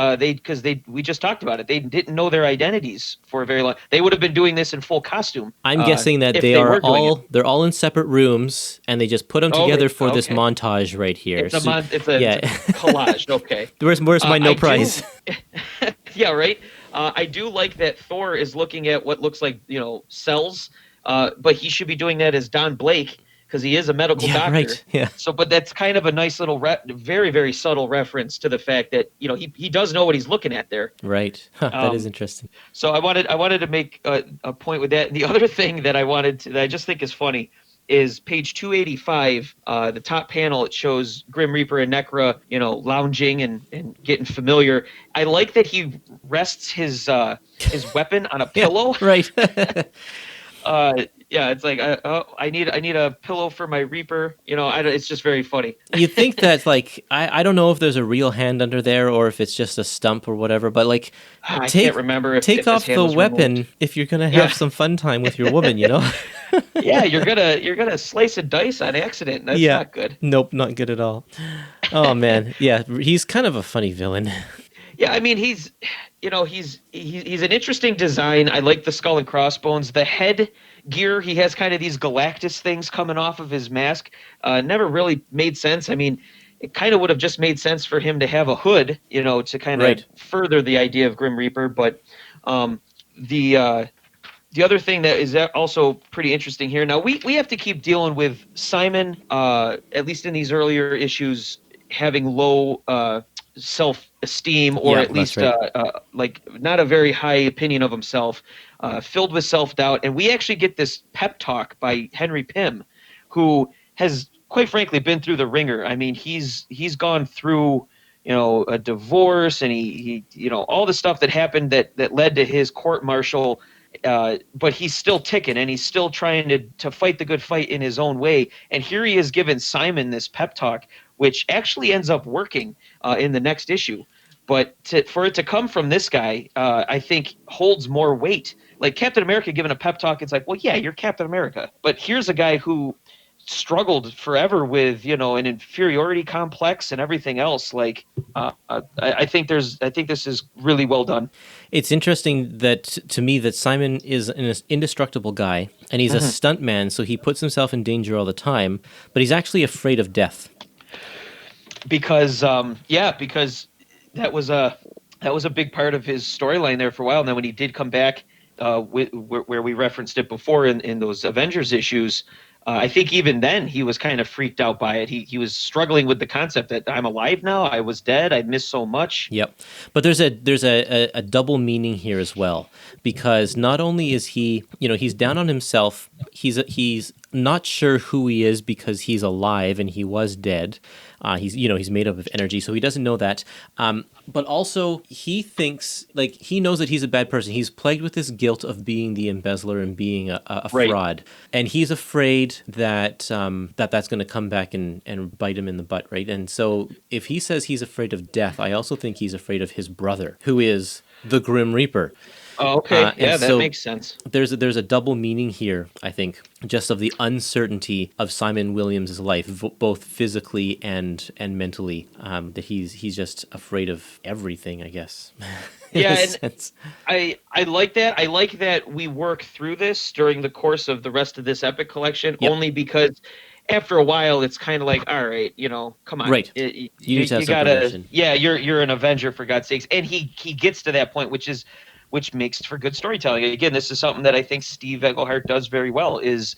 Speaker 4: We just talked about it. They didn't know their identities for a very long. They would have been doing this in full costume.
Speaker 3: I'm guessing that they're all in separate rooms, and they just put them together for this montage right here.
Speaker 4: It's a collage. Okay.
Speaker 3: Where's my prize?
Speaker 4: Yeah, right. I do like that Thor is looking at what looks like cells. But he should be doing that as Don Blake because he is a medical doctor.
Speaker 3: Right. Yeah.
Speaker 4: So, but that's kind of a nice little, very, very subtle reference to the fact that he does know what he's looking at there.
Speaker 3: Right. That is interesting.
Speaker 4: So I wanted to make a point with that. And the other thing that that I just think is funny is page 285. The top panel, it shows Grim Reaper and Necra, lounging and getting familiar. I like that he rests his weapon on a pillow.
Speaker 3: Right.
Speaker 4: It's like I need a pillow for my Reaper. It's just very funny.
Speaker 3: You think that I don't know if there's a real hand under there or if it's just a stump or whatever, but
Speaker 4: I can't remember.
Speaker 3: Take off the weapon removed. If you're gonna have some fun time with your woman,
Speaker 4: Yeah, you're gonna slice a dice on accident. That's not good.
Speaker 3: Nope, not good at all. Oh man, yeah, he's kind of a funny villain.
Speaker 4: Yeah, I mean he's an interesting design. I like the skull and crossbones. The head gear, he has kind of these Galactus things coming off of his mask. Never really made sense. I mean, it kind of would have just made sense for him to have a hood, to kind of further the idea of Grim Reaper. But the other thing that is also pretty interesting here. Now we have to keep dealing with Simon, at least in these earlier issues, having low self-esteem or at least not a very high opinion of himself, filled with self-doubt. And we actually get this pep talk by Henry Pym, who has quite frankly been through the ringer. I mean, he's gone through a divorce and he all the stuff that happened that led to his court martial, but he's still ticking and he's still trying to fight the good fight in his own way. And here he is giving Simon this pep talk, which actually ends up working in the next issue. But for it to come from this guy, I think holds more weight. Like Captain America giving a pep talk, it's like, well, yeah, you're Captain America. But here's a guy who struggled forever with, an inferiority complex and everything else. Like, I think this is really well done.
Speaker 3: It's interesting to me that Simon is an indestructible guy, and he's a stuntman, so he puts himself in danger all the time. But he's actually afraid of death.
Speaker 4: Because that was a big part of his storyline there for a while. And then when he did come back, where we referenced it before in those Avengers issues, I think even then he was kind of freaked out by it. He was struggling with the concept that I'm alive now. I was dead. I missed so much.
Speaker 3: Yep. But there's a double meaning here as well, because not only is he, he's down on himself, he's not sure who he is because he's alive and he was dead. He's made up of energy, so he doesn't know that. But also he thinks, like, he knows that he's a bad person. He's plagued with this guilt of being the embezzler and being a
Speaker 4: Right.
Speaker 3: fraud. And he's afraid that that's going to come back and bite him in the butt, right? And so if he says he's afraid of death, I also think he's afraid of his brother, who is the Grim Reaper.
Speaker 4: Oh, okay. Yeah, that
Speaker 3: so
Speaker 4: makes sense.
Speaker 3: There's a double meaning here, I think, just of the uncertainty of Simon Williams' life, both physically and mentally. That he's just afraid of everything, I guess.
Speaker 4: Yeah, and I like that. I like that we work through this during the course of the rest of this epic collection,
Speaker 3: Yep.
Speaker 4: only because after a while it's kind of like, all right, come on,
Speaker 3: Right.
Speaker 4: You
Speaker 3: need to have some
Speaker 4: gotta,
Speaker 3: progression.
Speaker 4: yeah, you're an Avenger, for God's sakes, and he gets to that point, which makes for good storytelling. Again, this is something that I think Steve Englehart does very well. Is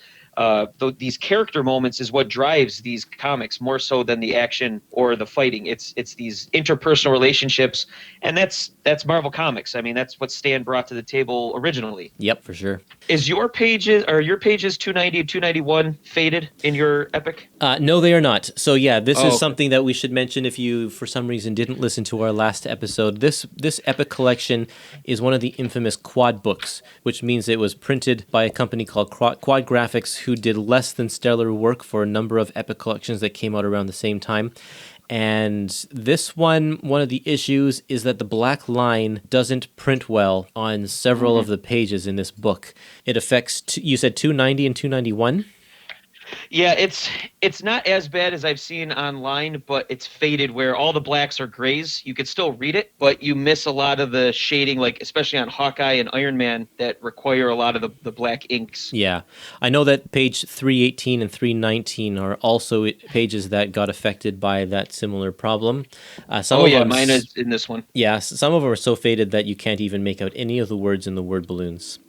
Speaker 4: these character moments is what drives these comics more so than the action or the fighting. It's these interpersonal relationships, and that's Marvel Comics. I mean, that's what Stan brought to the table originally.
Speaker 3: Yep, for sure.
Speaker 4: Is your pages 290 and 291 faded in your epic?
Speaker 3: No, they are not. So yeah, this
Speaker 4: Oh,
Speaker 3: is
Speaker 4: okay.
Speaker 3: something that we should mention if you, for some reason, didn't listen to our last episode. This epic collection is one of the infamous quad books, which means it was printed by a company called Quad Graphics, who did less than stellar work for a number of epic collections that came out around the same time. And this one of the issues is that the black line doesn't print well on several of the pages in this book. It affects, you said 290 and 291?
Speaker 4: Yeah, it's not as bad as I've seen online, but it's faded where all the blacks are grays. You could still read it, but you miss a lot of the shading, like especially on Hawkeye and Iron Man, that require a lot of the black inks.
Speaker 3: Yeah. I know that page 318 and 319 are also pages that got affected by that similar problem. Some of them,
Speaker 4: Mine is in this one.
Speaker 3: Yeah, some of them are so faded that you can't even make out any of the words in the word balloons.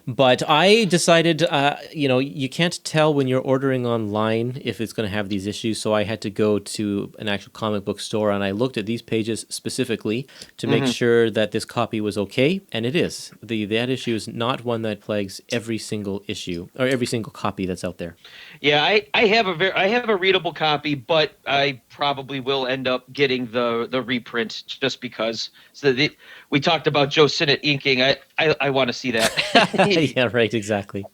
Speaker 3: But I decided, you can't tell when you're ordering online if it's going to have these issues, so I had to go to an actual comic book store, and I looked at these pages specifically to make sure that this copy was okay, and it is. That issue is not one that plagues every single issue, or every single copy that's out there.
Speaker 4: Yeah, I have a readable copy, but I probably will end up getting the reprint just because. So we talked about Joe Sinnott inking. I want to see that.
Speaker 3: Yeah, right, exactly.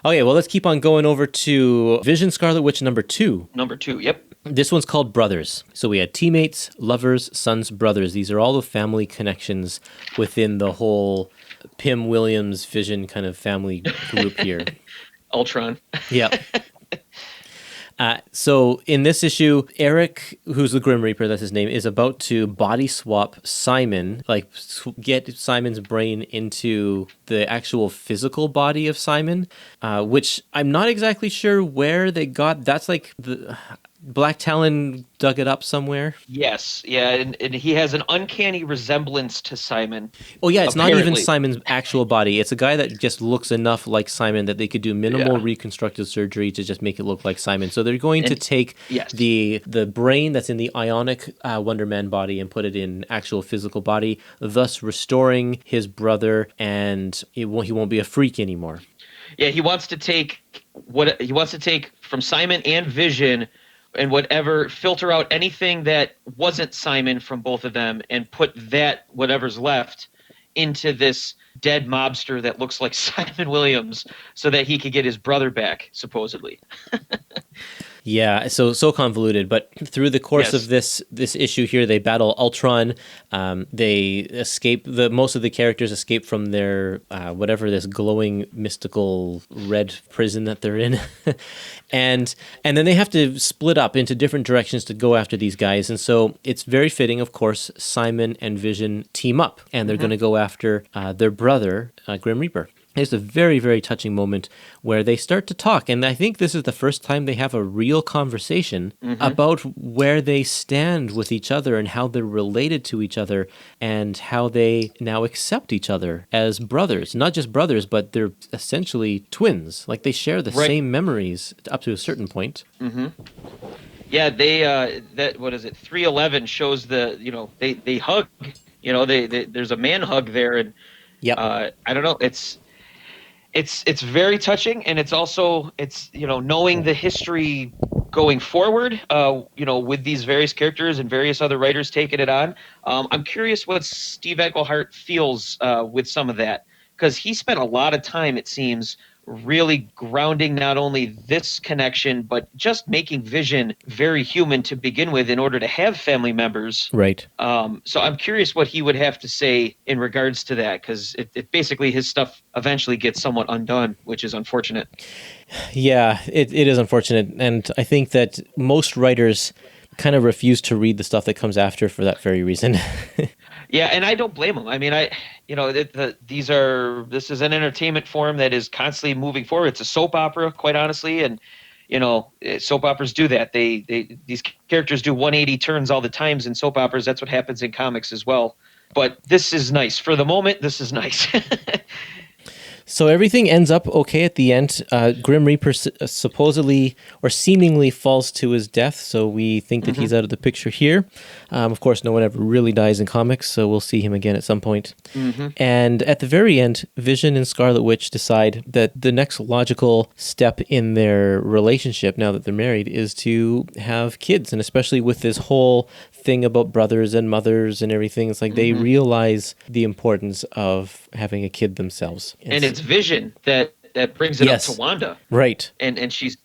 Speaker 3: Okay, well, let's keep on going over to Vision Scarlet Witch number 2.
Speaker 4: Number 2, yep.
Speaker 3: This one's called Brothers. So we had teammates, lovers, sons, brothers. These are all the family connections within the whole Pym Williams Vision kind of family group here.
Speaker 4: Ultron.
Speaker 3: Yeah. So in this issue, Eric, who's the Grim Reaper, that's his name, is about to body swap Simon, like get Simon's brain into the actual physical body of Simon, which I'm not exactly sure where they got. That's like the Black Talon dug it up somewhere.
Speaker 4: Yes, yeah, and he has an uncanny resemblance to Simon.
Speaker 3: Oh yeah, it's not even
Speaker 4: Apparently.
Speaker 3: Simon's actual body. It's a guy that just looks enough like Simon that they could do minimal reconstructive surgery to just make it look like Simon. So they're going to take
Speaker 4: yes.
Speaker 3: the brain that's in the ionic Wonder Man body and put it in actual physical body, thus restoring his brother, and he won't be a freak anymore.
Speaker 4: Yeah, he wants to take from Simon and Vision and filter out anything that wasn't Simon from both of them and put that, whatever's left, into this dead mobster that looks like Simon Williams so that he could get his brother back, supposedly.
Speaker 3: Yeah, so convoluted. But through the course
Speaker 4: Yes.
Speaker 3: of this issue here, they battle Ultron. They escape. Most of the characters escape from their whatever this glowing mystical red prison that they're in, and then they have to split up into different directions to go after these guys. And so it's very fitting, of course. Simon and Vision team up, and they're going to go after their brother, Grim Reaper. It's a very, very touching moment where they start to talk. And I think this is the first time they have a real conversation about where they stand with each other and how they're related to each other and how they now accept each other as brothers. Not just brothers, but they're essentially twins. Like they share the same memories up to a certain point.
Speaker 4: Yeah, they that what is it? 311 shows they hug. There's a man hug there, and I don't know. It's very touching, and it's also knowing the history going forward. With these various characters and various other writers taking it on. I'm curious what Steve Englehart feels with some of that, because he spent a lot of time, it seems, really grounding not only this connection, but just making Vision very human to begin with in order to have family members.
Speaker 3: Right.
Speaker 4: So I'm curious what he would have to say in regards to that, because it basically his stuff eventually gets somewhat undone, which is unfortunate.
Speaker 3: Yeah, it is unfortunate. And I think that most writers kind of refuse to read the stuff that comes after for that very reason.
Speaker 4: Yeah, and I don't blame them. I mean, this is an entertainment form that is constantly moving forward. It's a soap opera, quite honestly, and soap operas do that. These characters do 180 turns all the times in soap operas. That's what happens in comics as well. But this is nice for the moment. This is nice.
Speaker 3: So everything ends up okay at the end. Grim Reaper supposedly or seemingly falls to his death, so we think that he's out of the picture here. Of course, no one ever really dies in comics, so we'll see him again at some point. And at the very end, Vision and Scarlet Witch decide that the next logical step in their relationship, now that they're married, is to have kids, and especially with this whole thing about brothers and mothers and everything, it's like they realize the importance of having a kid themselves.
Speaker 4: And it's Vision that brings it up to Wanda,
Speaker 3: right?
Speaker 4: And she's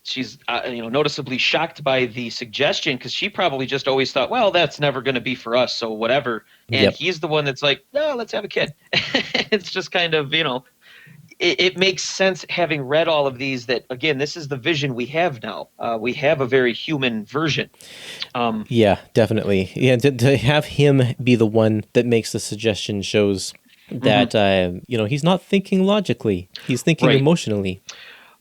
Speaker 4: noticeably shocked by the suggestion, because she probably just always thought, well, that's never going to be for us, so whatever. And he's the one that's like, no, let's have a kid. It's just kind of it makes sense, having read all of these, that again, this is the Vision we have now. We have a very human version.
Speaker 3: Yeah, definitely. Yeah, to have him be the one that makes the suggestion shows that he's not thinking logically; he's thinking emotionally.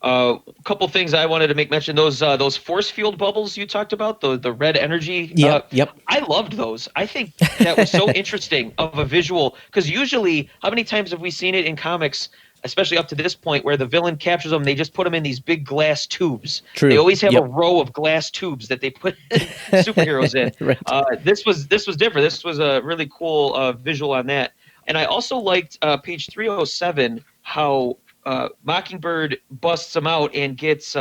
Speaker 4: A couple things I wanted to make mention: those force field bubbles you talked about, the red energy.
Speaker 3: Yep.
Speaker 4: I loved those. I think that was so interesting of a visual, because usually, how many times have we seen it in comics, especially up to this point, where the villain captures them, they just put them in these big glass tubes.
Speaker 3: True.
Speaker 4: They always have a row of glass tubes that they put superheroes in.
Speaker 3: Right.
Speaker 4: This was different. This was a really cool visual on that. And I also liked page 307, how Mockingbird busts him out and gets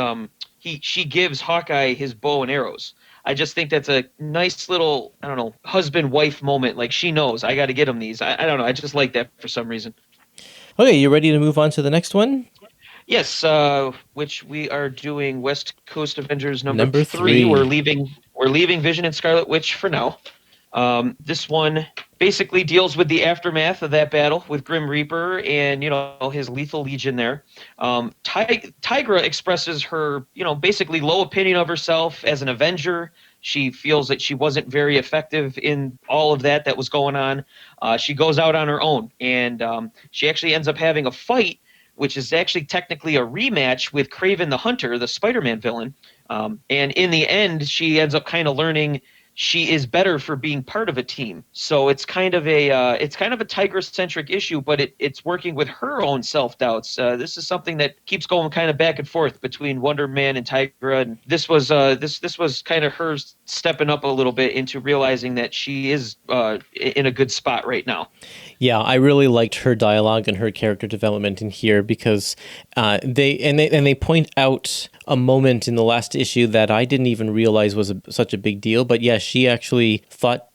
Speaker 4: she gives Hawkeye his bow and arrows. I just think that's a nice little, I don't know, husband-wife moment. Like, she knows, I got to get him these. I don't know. I just like that for some reason.
Speaker 3: Okay, you ready to move on to the next one?
Speaker 4: Yes, which we are doing West Coast Avengers number 3. We're leaving Vision and Scarlet Witch for now. This one basically deals with the aftermath of that battle with Grim Reaper and his lethal legion there. Tigra expresses her basically low opinion of herself as an Avenger. She feels that she wasn't very effective in all of that was going on. She goes out on her own, and she actually ends up having a fight, which is actually technically a rematch with Kraven the Hunter, the Spider-Man villain. And in the end, she ends up kind of learning she is better for being part of a team. So it's kind of a Tigra-centric issue, but it's working with her own self-doubts. This is something that keeps going kind of back and forth between Wonder Man and Tigra, and this was kind of her stepping up a little bit into realizing that she is in a good spot right now.
Speaker 3: Yeah, I really liked her dialogue and her character development in here, because they point out a moment in the last issue that I didn't even realize was such a big deal. But yeah, she actually thought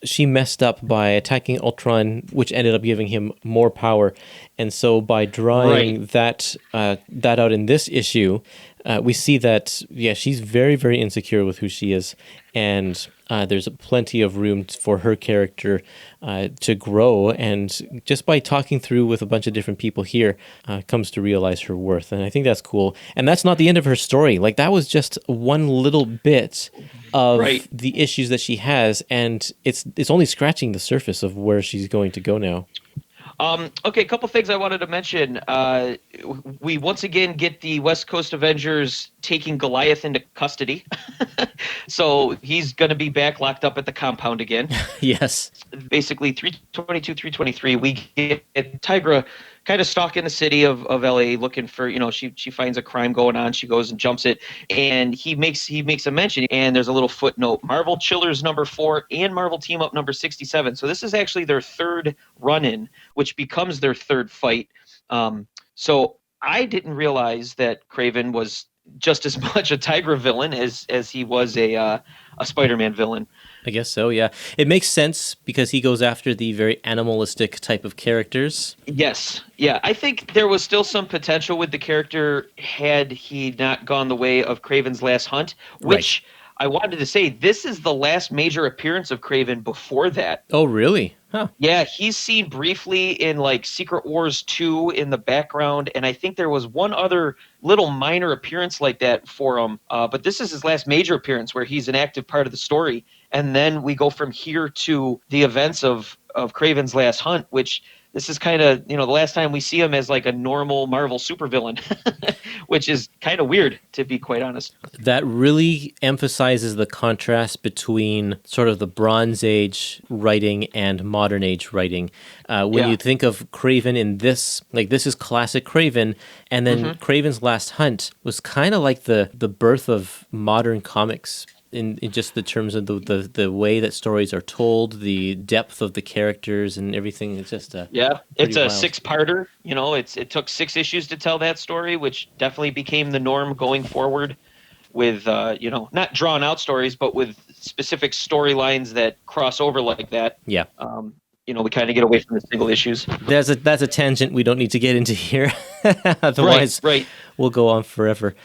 Speaker 3: she messed up by attacking Ultron, which ended up giving him more power. And so by drawing that out in this issue, we see that, she's very, very insecure with who she is. And there's plenty of room for her character to grow. And just by talking through with a bunch of different people here, comes to realize her worth. And I think that's cool. And that's not the end of her story. Like, that was just one little bit of the issues that she has. And it's only scratching the surface of where she's going to go now.
Speaker 4: Okay, a couple things I wanted to mention. We once again get the West Coast Avengers taking Goliath into custody. So he's going to be back locked up at the compound again.
Speaker 3: Yes.
Speaker 4: Basically, 322, 323, we get Tigra kind of stalking the city of LA looking for, she finds a crime going on. She goes and jumps it. And he makes a mention, and there's a little footnote, Marvel Chillers number 4 and Marvel Team Up number 67. So this is actually their third run-in, which becomes their third fight. So I didn't realize that Kraven was just as much a Tigra villain as he was a Spider-Man villain.
Speaker 3: I guess so, yeah. It makes sense because he goes after the very animalistic type of characters.
Speaker 4: Yes. Yeah, I think there was still some potential with the character had he not gone the way of Kraven's Last Hunt, which I wanted to say, this is the last major appearance of Kraven before that.
Speaker 3: Oh, really? Huh.
Speaker 4: Yeah, he's seen briefly in like Secret Wars 2 in the background, and I think there was one other little minor appearance like that for him. But this is his last major appearance where he's an active part of the story. And then we go from here to the events of Kraven's Last Hunt, which this is kind of, the last time we see him as like a normal Marvel supervillain, which is kind of weird, to be quite honest.
Speaker 3: That really emphasizes the contrast between sort of the Bronze Age writing and modern age writing. When you think of Kraven in this, like this is classic Kraven, and then Kraven's Last Hunt was kind of like the birth of modern comics. In just the terms of the way that stories are told, the depth of the characters and everything. It's just it's
Speaker 4: a
Speaker 3: wild.
Speaker 4: 6-parter. It took 6 issues to tell that story, which definitely became the norm going forward with not drawn out stories, but with specific storylines that cross over like that.
Speaker 3: Yeah.
Speaker 4: We kind of get away from the single issues.
Speaker 3: That's a tangent we don't need to get into here. Otherwise, we'll go on forever.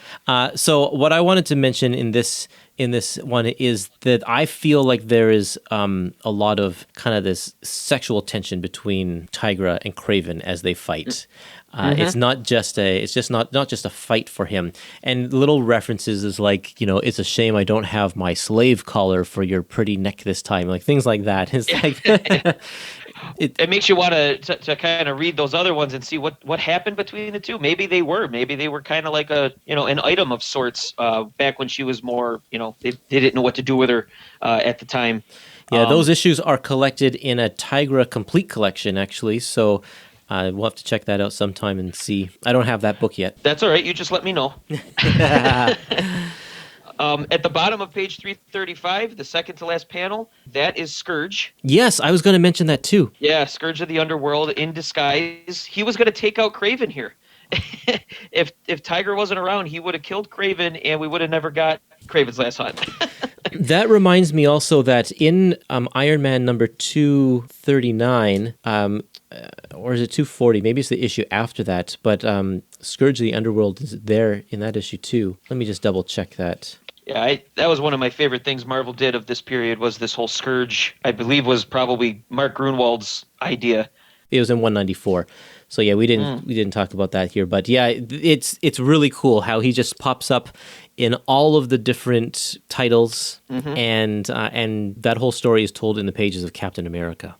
Speaker 3: So what I wanted to mention in this one is that I feel like there is a lot of kind of this sexual tension between Tigra and Kraven as they fight. It's not just not just a fight for him. And little references is like, it's a shame I don't have my slave collar for your pretty neck this time, like things like that. It's like
Speaker 4: it makes you want to kind of read those other ones and see what happened between the two. Maybe they were kind of like an item of sorts back when she was more, they didn't know what to do with her at the time.
Speaker 3: Yeah, those issues are collected in a Tigra Complete collection, actually. So we'll have to check that out sometime and see. I don't have that book yet.
Speaker 4: That's all right. You just let me know. At the bottom of page 335, the second to last panel, that is Scourge.
Speaker 3: Yes, I was going to mention that too.
Speaker 4: Yeah, Scourge of the Underworld in disguise. He was going to take out Kraven here. If Tiger wasn't around, he would have killed Kraven, and we would have never got Kraven's Last Hunt.
Speaker 3: That reminds me also that in Iron Man number 239, or is it 240? Maybe it's the issue after that, but Scourge of the Underworld is there in that issue too. Let me just double check that.
Speaker 4: Yeah, that was one of my favorite things Marvel did of this period was this whole Scourge, I believe was probably Mark Grunwald's idea.
Speaker 3: It was in 194. So yeah, we didn't talk about that here, but yeah, it's really cool how he just pops up in all of the different titles, and that whole story is told in the pages of Captain America.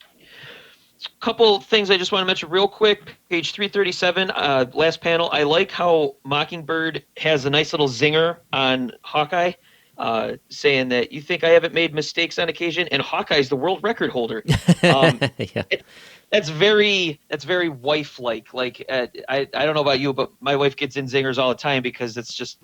Speaker 4: Couple things I just want to mention real quick. Page 337, last panel. I like how Mockingbird has a nice little zinger on Hawkeye, saying that you think I haven't made mistakes on occasion, and Hawkeye's the world record holder.
Speaker 3: Yeah.
Speaker 4: That's very wife-like. Like I don't know about you, but my wife gets in zingers all the time because it's just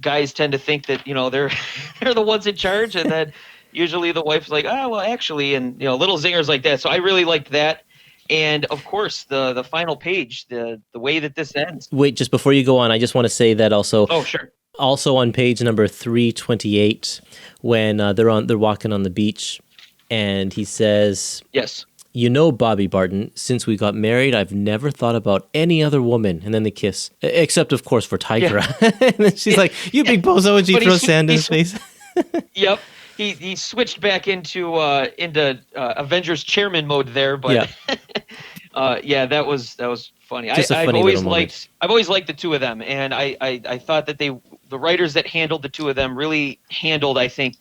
Speaker 4: guys tend to think that they're the ones in charge, and then usually the wife's like, oh well, actually, and little zingers like that. So I really liked that, and of course the final page, the way that this ends.
Speaker 3: Wait, just before you go on, I just want to say that also.
Speaker 4: Oh sure.
Speaker 3: Also on page number 328, when they're walking on the beach, and he says,
Speaker 4: "Yes.
Speaker 3: Bobby Barton, since we got married, I've never thought about any other woman." And then they kiss, except, of course, for Tigra. Yeah. And then she's like, you big bozo, and she throws sand in his face.
Speaker 4: Yep. He switched back into Avengers chairman mode there, but yeah, that was funny. I've always liked the two of them, and I thought that the writers that handled the two of them really handled, I think,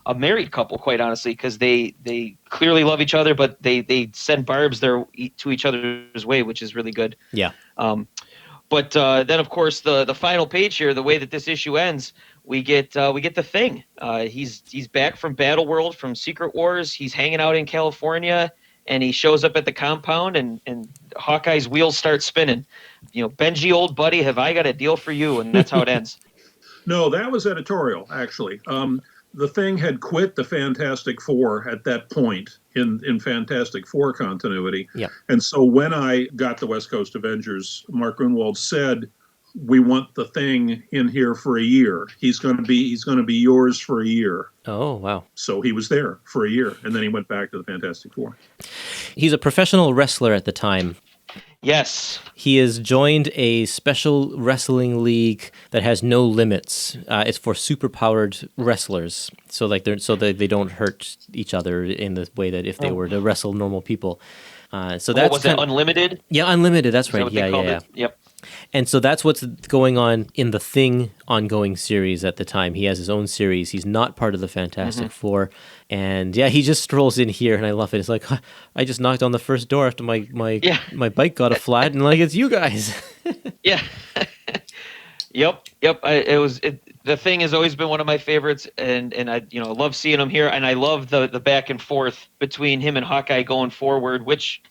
Speaker 4: a married couple, quite honestly, because they clearly love each other, but they send barbs to each other's way, which is really good.
Speaker 3: Yeah.
Speaker 4: But then, of course, the final page here, the way that this issue ends, we get the Thing. He's back from Battle World, from Secret Wars. He's hanging out in California, and he shows up at the compound, and Hawkeye's wheels start spinning. Benji, old buddy, have I got a deal for you? And that's how it ends.
Speaker 5: No, that was editorial, actually. The Thing had quit the Fantastic Four at that point in Fantastic Four continuity.
Speaker 3: Yeah.
Speaker 5: And so when I got the West Coast Avengers, Mark Grunwald said, "We want the Thing in here for a year. He's going to be yours for a year."
Speaker 3: Oh, wow.
Speaker 5: So he was there for a year, and then he went back to the Fantastic Four.
Speaker 3: He's a professional wrestler at the time.
Speaker 4: Yes.
Speaker 3: He has joined a special wrestling league that has no limits. It's for superpowered wrestlers, so they don't hurt each other in the way that if they were to wrestle normal people. So that's
Speaker 4: was it Unlimited?
Speaker 3: Yeah, Unlimited. That's right.
Speaker 4: Is that what they called it? Yep.
Speaker 3: And so that's what's going on in the Thing ongoing series at the time. He has his own series. He's not part of the Fantastic Four. And yeah, he just strolls in here, and I love it. It's like, I just knocked on the first door after my bike got a flat, and like, it's you guys.
Speaker 4: Yeah. Yep. The Thing has always been one of my favorites, and I love seeing him here, and I love the back and forth between him and Hawkeye going forward, which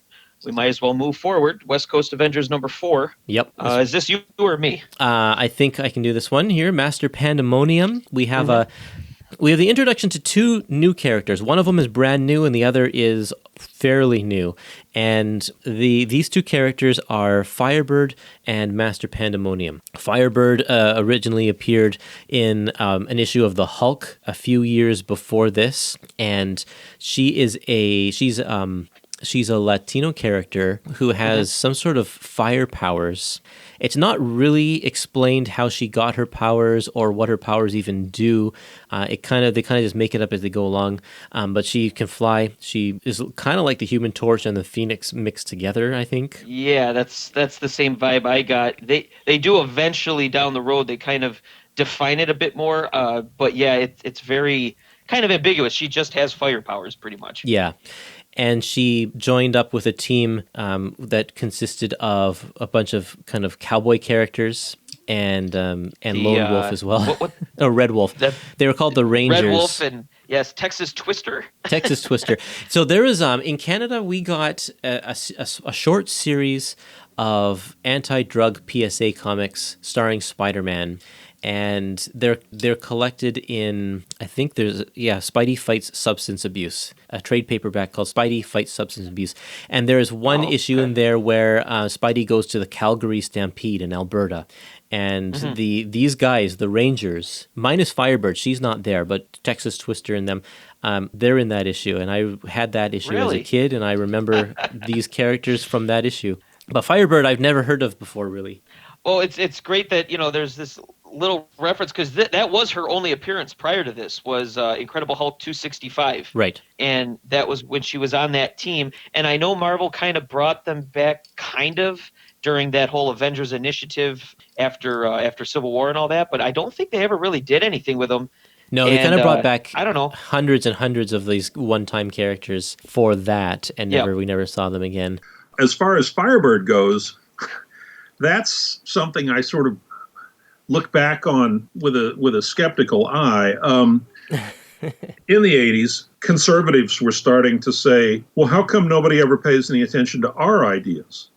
Speaker 4: we might as well move forward. West Coast Avengers number 4.
Speaker 3: Yep.
Speaker 4: Is this you or me?
Speaker 3: I think I can do this one here. Master Pandemonium. We have the introduction to 2 new characters. One of them is brand new, and the other is fairly new. And these 2 characters are Firebird and Master Pandemonium. Firebird originally appeared in an issue of the Hulk a few years before this, and she's a Latino character who has some sort of fire powers. It's not really explained how she got her powers or what her powers even do. They kind of just make it up as they go along. But she can fly. She is kind of like the Human Torch and the Phoenix mixed together, I think.
Speaker 4: Yeah, that's the same vibe I got. They do eventually down the road. They kind of define it a bit more. But yeah, it's very kind of ambiguous. She just has fire powers, pretty much.
Speaker 3: Yeah. And she joined up with a team that consisted of a bunch of kind of cowboy characters and Lone Wolf as well. Red Wolf. They were called the Rangers.
Speaker 4: Red Wolf and, yes, Texas Twister.
Speaker 3: Texas Twister. So there is, in Canada, we got a short series of anti-drug PSA comics starring Spider-Man. And they're collected in, I think Spidey Fights Substance Abuse, a trade paperback called Spidey Fights Substance Abuse. And there is one issue in there where Spidey goes to the Calgary Stampede in Alberta. And these guys, the Rangers, minus Firebird, she's not there, but Texas Twister and them, they're in that issue. And I had that issue as a kid, and I remember these characters from that issue. But Firebird I've never heard of before, really.
Speaker 4: Well, it's great that, there's this little reference, because that was her only appearance prior to this, was Incredible Hulk 265.
Speaker 3: Right.
Speaker 4: And that was when she was on that team. And I know Marvel kind of brought them back during that whole Avengers initiative after Civil War and all that, but I don't think they ever really did anything with them.
Speaker 3: No, they kind of brought back
Speaker 4: I don't know,
Speaker 3: hundreds and hundreds of these one-time characters for that, and we never saw them again.
Speaker 5: As far as Firebird goes, that's something I sort of look back on with a skeptical eye. In the 80s, conservatives were starting to say, well, how come nobody ever pays any attention to our ideas?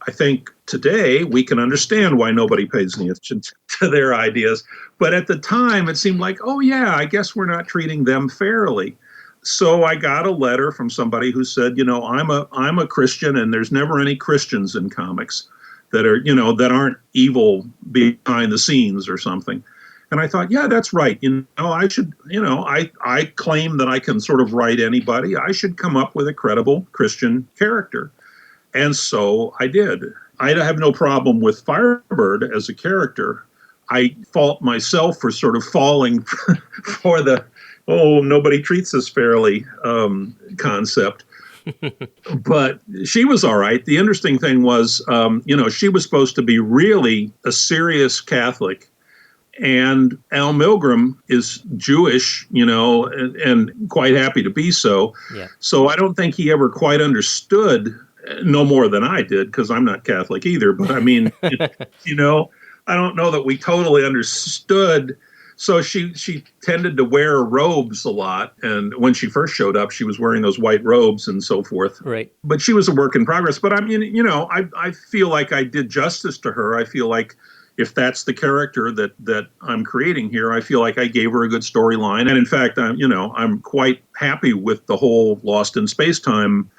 Speaker 5: I think today we can understand why nobody pays any attention to their ideas. But at the time, it seemed like, oh, yeah, I guess we're not treating them fairly. So I got a letter from somebody who said, I'm a Christian, and there's never any Christians in comics that are, that aren't evil behind the scenes or something. And I thought, yeah, that's right. I should, I claim that I can sort of write anybody. I should come up with a credible Christian character. And so I did. I have no problem with Firebird as a character. I fault myself for sort of falling for the, nobody treats us fairly concept. But she was all right. The interesting thing was, she was supposed to be really a serious Catholic. And Al Milgrom is Jewish, and quite happy to be so.
Speaker 3: Yeah.
Speaker 5: So I don't think he ever quite understood, no more than I did, because I'm not Catholic either. But I mean, I don't know that we totally understood. So she tended to wear robes a lot. And when she first showed up, she was wearing those white robes and so forth.
Speaker 3: Right.
Speaker 5: But she was a work in progress. But I mean, I feel like I did justice to her. I feel like if that's the character that I'm creating here, I feel like I gave her a good storyline. And in fact, I'm quite happy with the whole Lost in Space-Time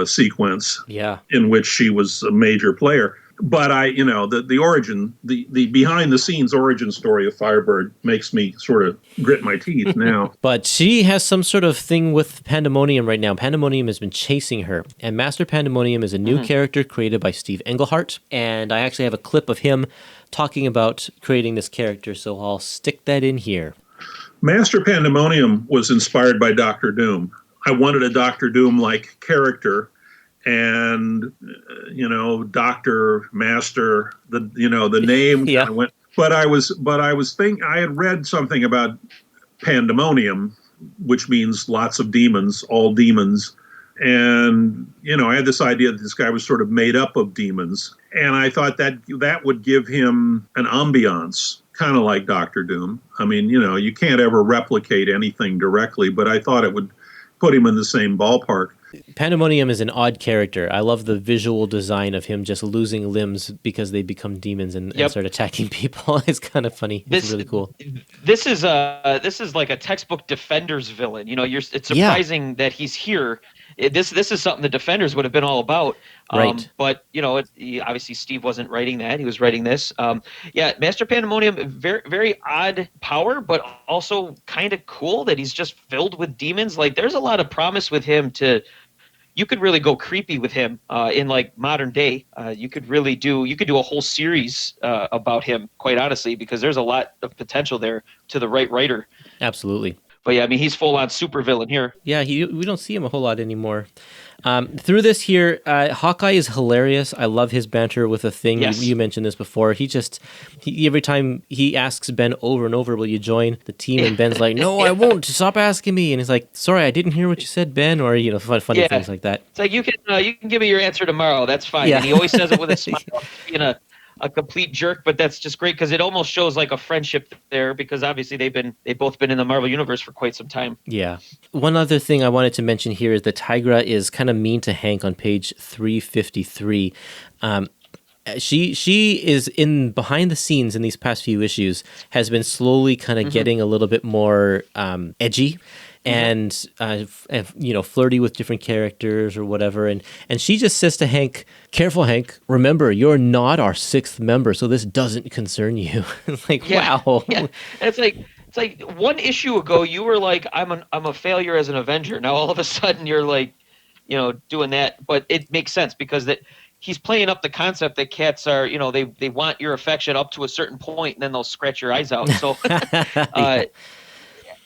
Speaker 5: sequence, in which she was a major player. But the origin, the behind the scenes origin story of Firebird makes me sort of grit my teeth now.
Speaker 3: But she has some sort of thing with Pandemonium right now. Pandemonium has been chasing her, and Master Pandemonium is a new character created by Steve Englehart, and I actually have a clip of him talking about creating this character, so I'll stick that in here.
Speaker 5: Master Pandemonium was inspired by Doctor Doom. I wanted a Doctor Doom-like character. And Doctor, Master, the name kind of went. But I was thinking, I had read something about Pandemonium, which means lots of demons, all demons. And I had this idea that this guy was sort of made up of demons, and I thought that would give him an ambiance, kind of like Doctor Doom. I mean, you can't ever replicate anything directly, but I thought it would put him in the same ballpark.
Speaker 3: Pandemonium is an odd character. I love the visual design of him just losing limbs because they become demons and start attacking people. It's kind of funny. It's really cool.
Speaker 4: This is like a textbook Defenders villain. It's surprising that he's here. This is something the Defenders would have been all about.
Speaker 3: Right.
Speaker 4: But obviously Steve wasn't writing that. He was writing this. Master Pandemonium, very, very odd power, but also kind of cool that he's just filled with demons. Like, there's a lot of promise with him you could really go creepy with him in like modern day. You could do a whole series about him, quite honestly, because there's a lot of potential there to the right writer.
Speaker 3: Absolutely.
Speaker 4: But yeah, I mean, he's full on supervillain here.
Speaker 3: Yeah, we don't see him a whole lot anymore. Through this here, Hawkeye is hilarious. I love his banter with a thing.
Speaker 4: Yes.
Speaker 3: You mentioned this before. He every time he asks Ben over and over, will you join the team? And Ben's like, no, I won't. Stop asking me. And he's like, sorry, I didn't hear what you said, Ben. Or, funny things like that.
Speaker 4: It's like, you can give me your answer tomorrow. That's fine. Yeah. And he always says it with a smile. A complete jerk, but that's just great because it almost shows like a friendship there, because obviously they've both been in the Marvel Universe for quite some time. Yeah.
Speaker 3: One other thing I wanted to mention here is that Tigra is kind of mean to Hank on page 353. She is in behind the scenes in these past few issues, has been slowly kind of getting a little bit more edgy. And flirty with different characters or whatever, and she just says to Hank, "Careful, Hank. Remember, you're not our sixth member, so this doesn't concern you." It's like, wow.
Speaker 4: Yeah. And it's like one issue ago you were like, "I'm a failure as an Avenger." Now all of a sudden you're like, doing that, but it makes sense because that he's playing up the concept that cats are, they want your affection up to a certain point, and then they'll scratch your eyes out. So.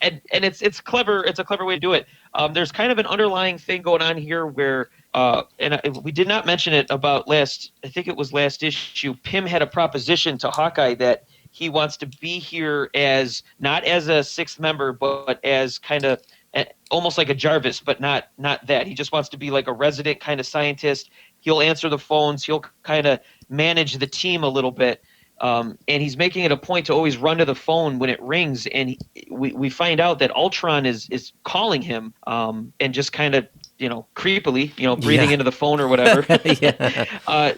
Speaker 4: And it's clever. It's a clever way to do it. There's kind of an underlying thing going on here where, we did not mention it about I think it was last issue. Pym had a proposition to Hawkeye that he wants to be here not as a sixth member, but as kind of almost like a Jarvis, but not that. He just wants to be like a resident kind of scientist. He'll answer the phones. He'll kind of manage the team a little bit. And he's making it a point to always run to the phone when it rings, and we find out that Ultron is calling him, and just kind of creepily breathing into the phone or whatever.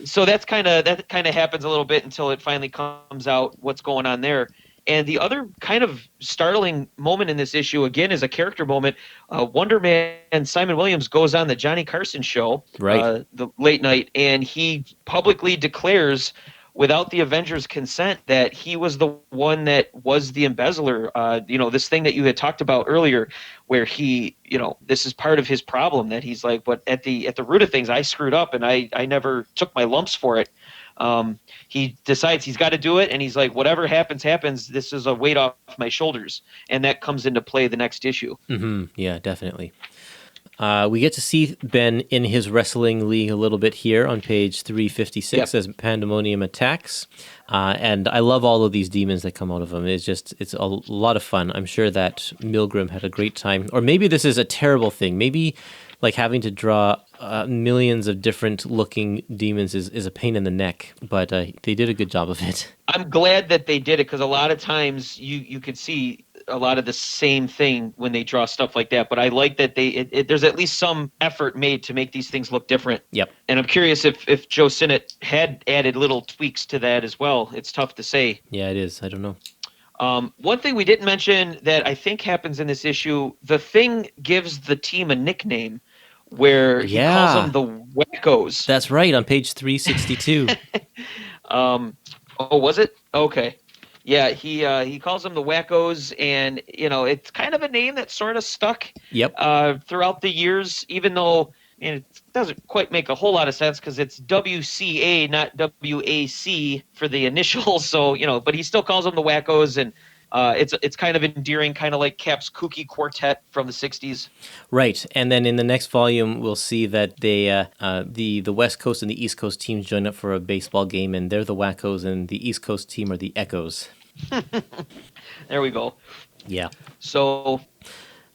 Speaker 4: So that kind of happens a little bit until it finally comes out what's going on there. And the other kind of startling moment in this issue, again, is a character moment. Wonder Man Simon Williams goes on the Johnny Carson show, the late night, and he publicly declares, without the Avengers' consent, that he was the one that was the embezzler. This thing that you had talked about earlier, where he, this is part of his problem, that he's like, but at the root of things, I screwed up and I never took my lumps for it. He decides he's got to do it, and he's like, whatever happens, happens. This is a weight off my shoulders, and that comes into play the next issue.
Speaker 3: Mm-hmm. Yeah, definitely. We get to see Ben in his wrestling league a little bit here on page 356 as Pandemonium attacks. And I love all of these demons that come out of him. It's a lot of fun. I'm sure that Milgram had a great time. Or maybe this is a terrible thing. Maybe like having to draw millions of different looking demons is a pain in the neck, but they did a good job of it.
Speaker 4: I'm glad that they did it, because a lot of times you could see a lot of the same thing when they draw stuff like that. But I like that there's at least some effort made to make these things look different.
Speaker 3: Yep.
Speaker 4: And I'm curious if Joe Sinnott had added little tweaks to that as well. It's tough to say.
Speaker 3: Yeah, it is. I don't know.
Speaker 4: One thing we didn't mention that I think happens in this issue, the Thing gives the team a nickname where he calls them the Wackos.
Speaker 3: That's right, on page 362.
Speaker 4: Oh, was it? Okay. Yeah, he calls them the Wackos, and it's kind of a name that sort of stuck.
Speaker 3: Yep.
Speaker 4: Throughout the years, even though it doesn't quite make a whole lot of sense because it's WCA, not WAC for the initials. So but he still calls them the Wackos, and it's kind of endearing, kind of like Cap's kooky quartet from the 60s.
Speaker 3: Right, and then in the next volume, we'll see that they the West Coast and the East Coast teams join up for a baseball game, and they're the Wackos, and the East Coast team are the Echoes.
Speaker 4: There we go.
Speaker 3: Yeah.
Speaker 4: So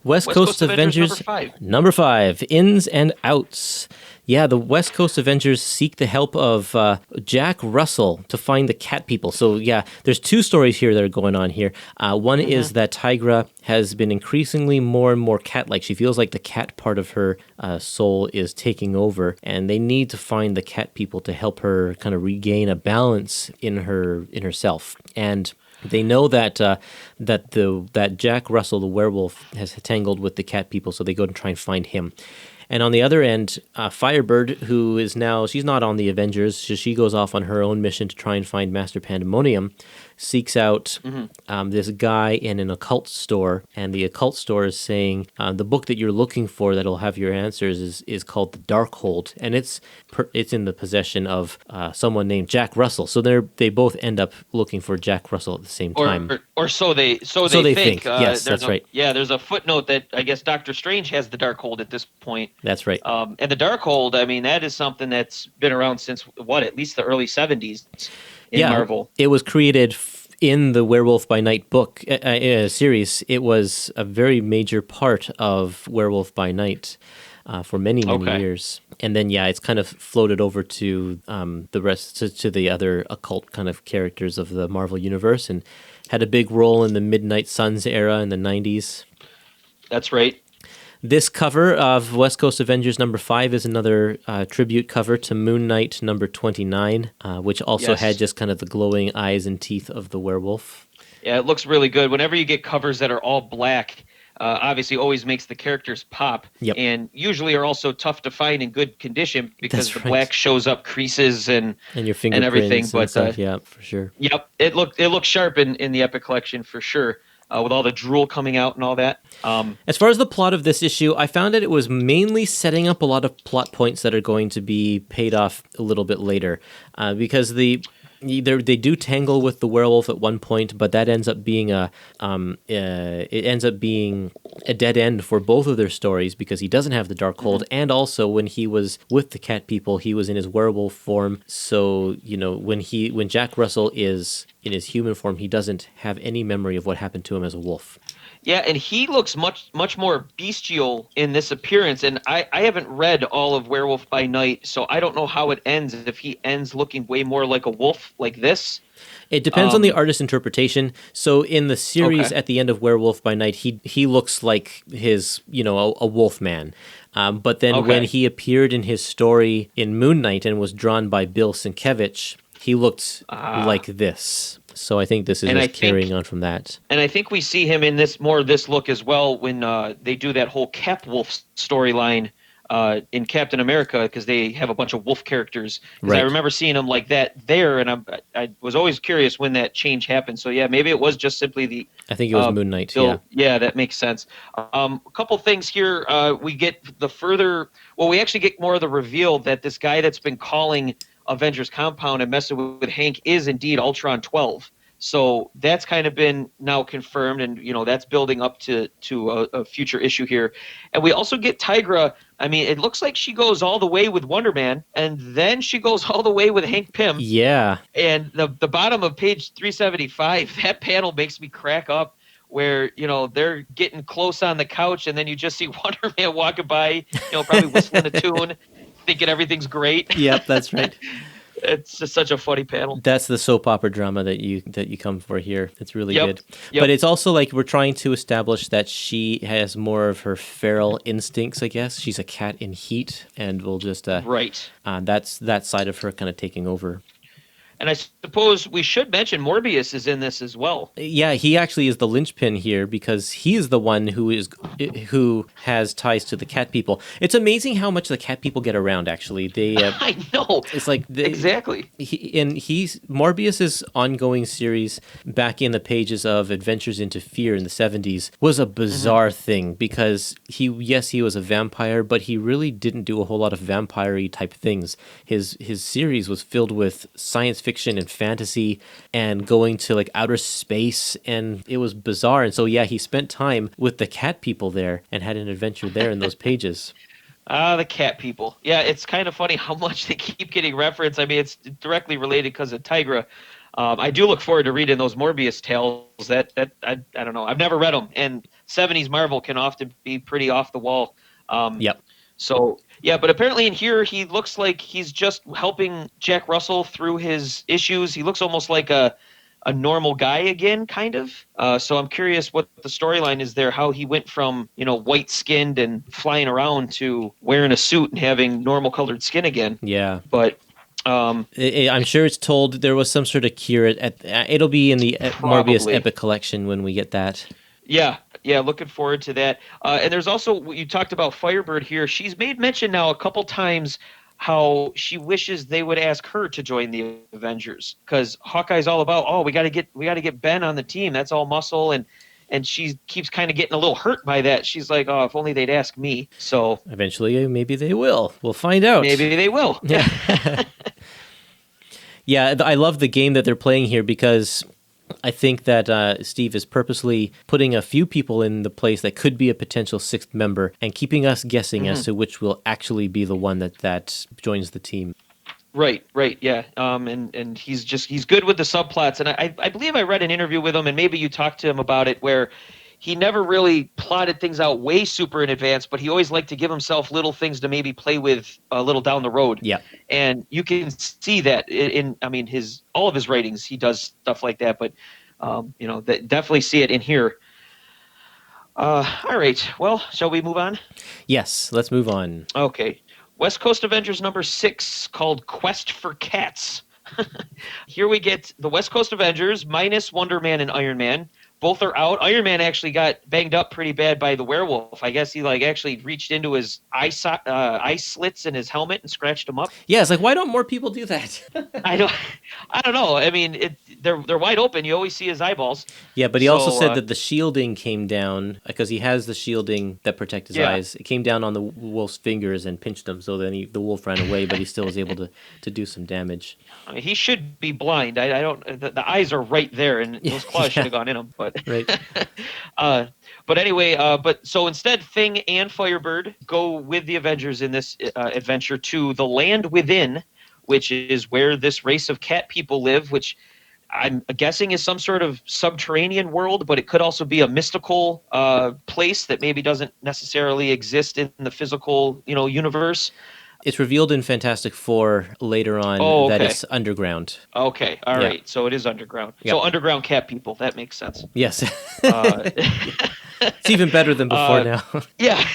Speaker 3: West Coast Avengers number 5, Ins and Outs. Yeah, the West Coast Avengers seek the help of Jack Russell to find the cat people. So yeah, there's two stories here that are going on here. One is that Tigra has been increasingly more and more cat-like. She feels like the cat part of her soul is taking over, and they need to find the cat people to help her kind of regain a balance in herself. And they know that that Jack Russell, the werewolf, has tangled with the cat people, so they go to try and find him. And on the other end, Firebird, who is now, she's not on the Avengers, so she goes off on her own mission to try and find Master Pandemonium, seeks out this guy in an occult store, and the occult store is saying, the book that you're looking for that'll have your answers is called The Darkhold, and it's in the possession of someone named Jack Russell. So they both end up looking for Jack Russell at the same time.
Speaker 4: Or so they think.
Speaker 3: Yes, that's right.
Speaker 4: Yeah, there's a footnote that I guess Doctor Strange has the Darkhold at this point.
Speaker 3: That's right.
Speaker 4: And the Darkhold, I mean, that is something that's been around since at least the early 70s in Marvel.
Speaker 3: It was created in the Werewolf by Night book series. It was a very major part of Werewolf by Night for many years. And then, it's kind of floated over to the rest, to the other occult kind of characters of the Marvel Universe, and had a big role in the Midnight Suns era in the 90s.
Speaker 4: That's right.
Speaker 3: This cover of West Coast Avengers number 5 is another tribute cover to Moon Knight number 29, which also had just kind of the glowing eyes and teeth of the werewolf. Yeah,
Speaker 4: it looks really good. Whenever you get covers that are all black, obviously always makes the characters pop, and usually are also tough to find in good condition because the black shows up creases and
Speaker 3: your fingerprints and everything. But stuff, yeah, for sure.
Speaker 4: Yep, it looked sharp in the Epic Collection for sure. With all the drool coming out and all that.
Speaker 3: As far as the plot of this issue, I found that it was mainly setting up a lot of plot points that are going to be paid off a little bit later, because they do tangle with the werewolf at one point, but that ends up being a dead end for both of their stories because he doesn't have the Darkhold, and also when he was with the cat people, he was in his werewolf form. So when Jack Russell is in his human form, he doesn't have any memory of what happened to him as a wolf.
Speaker 4: Yeah, and he looks much more bestial in this appearance, and I haven't read all of Werewolf by Night, so I don't know how it ends, if he ends looking way more like a wolf like this.
Speaker 3: It depends on the artist's interpretation. So in the series at the end of Werewolf by Night, he looks like his, a wolf man. But then when he appeared in his story in Moon Knight and was drawn by Bill Sienkiewicz, he looked like this. So I think this is just carrying on from that. And
Speaker 4: I think we see him in this look as well when they do that whole Cap Wolf storyline in Captain America, because they have a bunch of wolf characters. Right. I remember seeing him like that there, and I was always curious when that change happened. So yeah, maybe it was just simply the.
Speaker 3: I think it was Moon Knight.
Speaker 4: Yeah, that makes sense. A couple things here. We get we actually get more of the reveal that this guy that's been calling Avengers Compound and messing with Hank is indeed Ultron 12. So that's kind of been now confirmed, and that's building up to a future issue here. And we also get Tigra. I mean, it looks like she goes all the way with Wonder Man, and then she goes all the way with Hank Pym.
Speaker 3: Yeah.
Speaker 4: And the bottom of page 375, that panel makes me crack up, where they're getting close on the couch, and then you just see Wonder Man walking by, probably whistling a tune, thinking everything's great.
Speaker 3: Yep, that's right.
Speaker 4: It's just such a funny panel.
Speaker 3: That's the soap opera drama that you come for here. It's really good.
Speaker 4: Yep.
Speaker 3: But it's also like we're trying to establish that she has more of her feral instincts, I guess. She's a cat in heat, and we'll just
Speaker 4: right.
Speaker 3: That's that side of her kind of taking over.
Speaker 4: And I suppose we should mention Morbius is in this as well.
Speaker 3: Yeah, he actually is the linchpin here because he is the one who has ties to the cat people. It's amazing how much the cat people get around. Actually, they
Speaker 4: I know.
Speaker 3: It's like
Speaker 4: exactly.
Speaker 3: Morbius's ongoing series back in the pages of Adventures into Fear in the 70s was a bizarre thing because he was a vampire, but he really didn't do a whole lot of vampire-y type things. His series was filled with science fiction and fantasy and going to like outer space, and it was bizarre. And so he spent time with the cat people there and had an adventure there in those pages.
Speaker 4: The cat people. Yeah, it's kind of funny how much they keep getting referenced. I mean, it's directly related because of Tigra. I do look forward to reading those Morbius tales. That I don't know. I've never read them, and 70s Marvel can often be pretty off the wall.
Speaker 3: Yep.
Speaker 4: So, yeah, but apparently in here, he looks like he's just helping Jack Russell through his issues. He looks almost like a normal guy again, kind of. So I'm curious what the storyline is there, how he went from, white-skinned and flying around to wearing a suit and having normal-colored skin again.
Speaker 3: Yeah.
Speaker 4: But
Speaker 3: I'm sure it's told there was some sort of cure. It'll be in the Morbius Epic Collection when we get that.
Speaker 4: Yeah, looking forward to that. And there's also, you talked about Firebird here. She's made mention now a couple times how she wishes they would ask her to join the Avengers, because Hawkeye's all about, we got to get Ben on the team. That's all muscle, and she keeps kind of getting a little hurt by that. She's like, if only they'd ask me. So
Speaker 3: eventually, maybe they will. We'll find out.
Speaker 4: Maybe they will.
Speaker 3: Yeah. Yeah, I love the game that they're playing here because I think that Steve is purposely putting a few people in the place that could be a potential sixth member and keeping us guessing as to which will actually be the one that joins the team.
Speaker 4: Right, yeah. And he's good with the subplots. And I believe I read an interview with him, and maybe you talked to him about it, where he never really plotted things out way super in advance, but he always liked to give himself little things to maybe play with a little down the road.
Speaker 3: Yeah.
Speaker 4: And you can see that in all of his writings, he does stuff like that, but definitely see it in here. All right. Well, shall we move on?
Speaker 3: Yes, let's move on.
Speaker 4: Okay. West Coast Avengers number 6, called Quest for Cats. Here we get the West Coast Avengers minus Wonder Man and Iron Man. Both are out. Iron Man actually got banged up pretty bad by the werewolf. I guess he actually reached into his eye slits in his helmet and scratched them up.
Speaker 3: Yeah, it's like, why don't more people do that?
Speaker 4: I don't know. I mean, they're wide open. You always see his eyeballs.
Speaker 3: Yeah, but he also said that the shielding came down because he has the shielding that protects his eyes. It came down on the wolf's fingers and pinched him. So then the wolf ran away, but he still was able to do some damage.
Speaker 4: I mean, he should be blind. I don't. The eyes are right there, and those claws should have gone in him. But
Speaker 3: right.
Speaker 4: But anyway, so instead, Thing and Firebird go with the Avengers in this adventure to the Land Within, which is where this race of cat people live, which I'm guessing is some sort of subterranean world, but it could also be a mystical place that maybe doesn't necessarily exist in the physical, universe.
Speaker 3: It's revealed in Fantastic Four later on that it's underground.
Speaker 4: Okay, all right. So it is underground.
Speaker 3: Yep.
Speaker 4: So underground cat people, that makes sense.
Speaker 3: Yes. It's even better than before now.
Speaker 4: Yeah,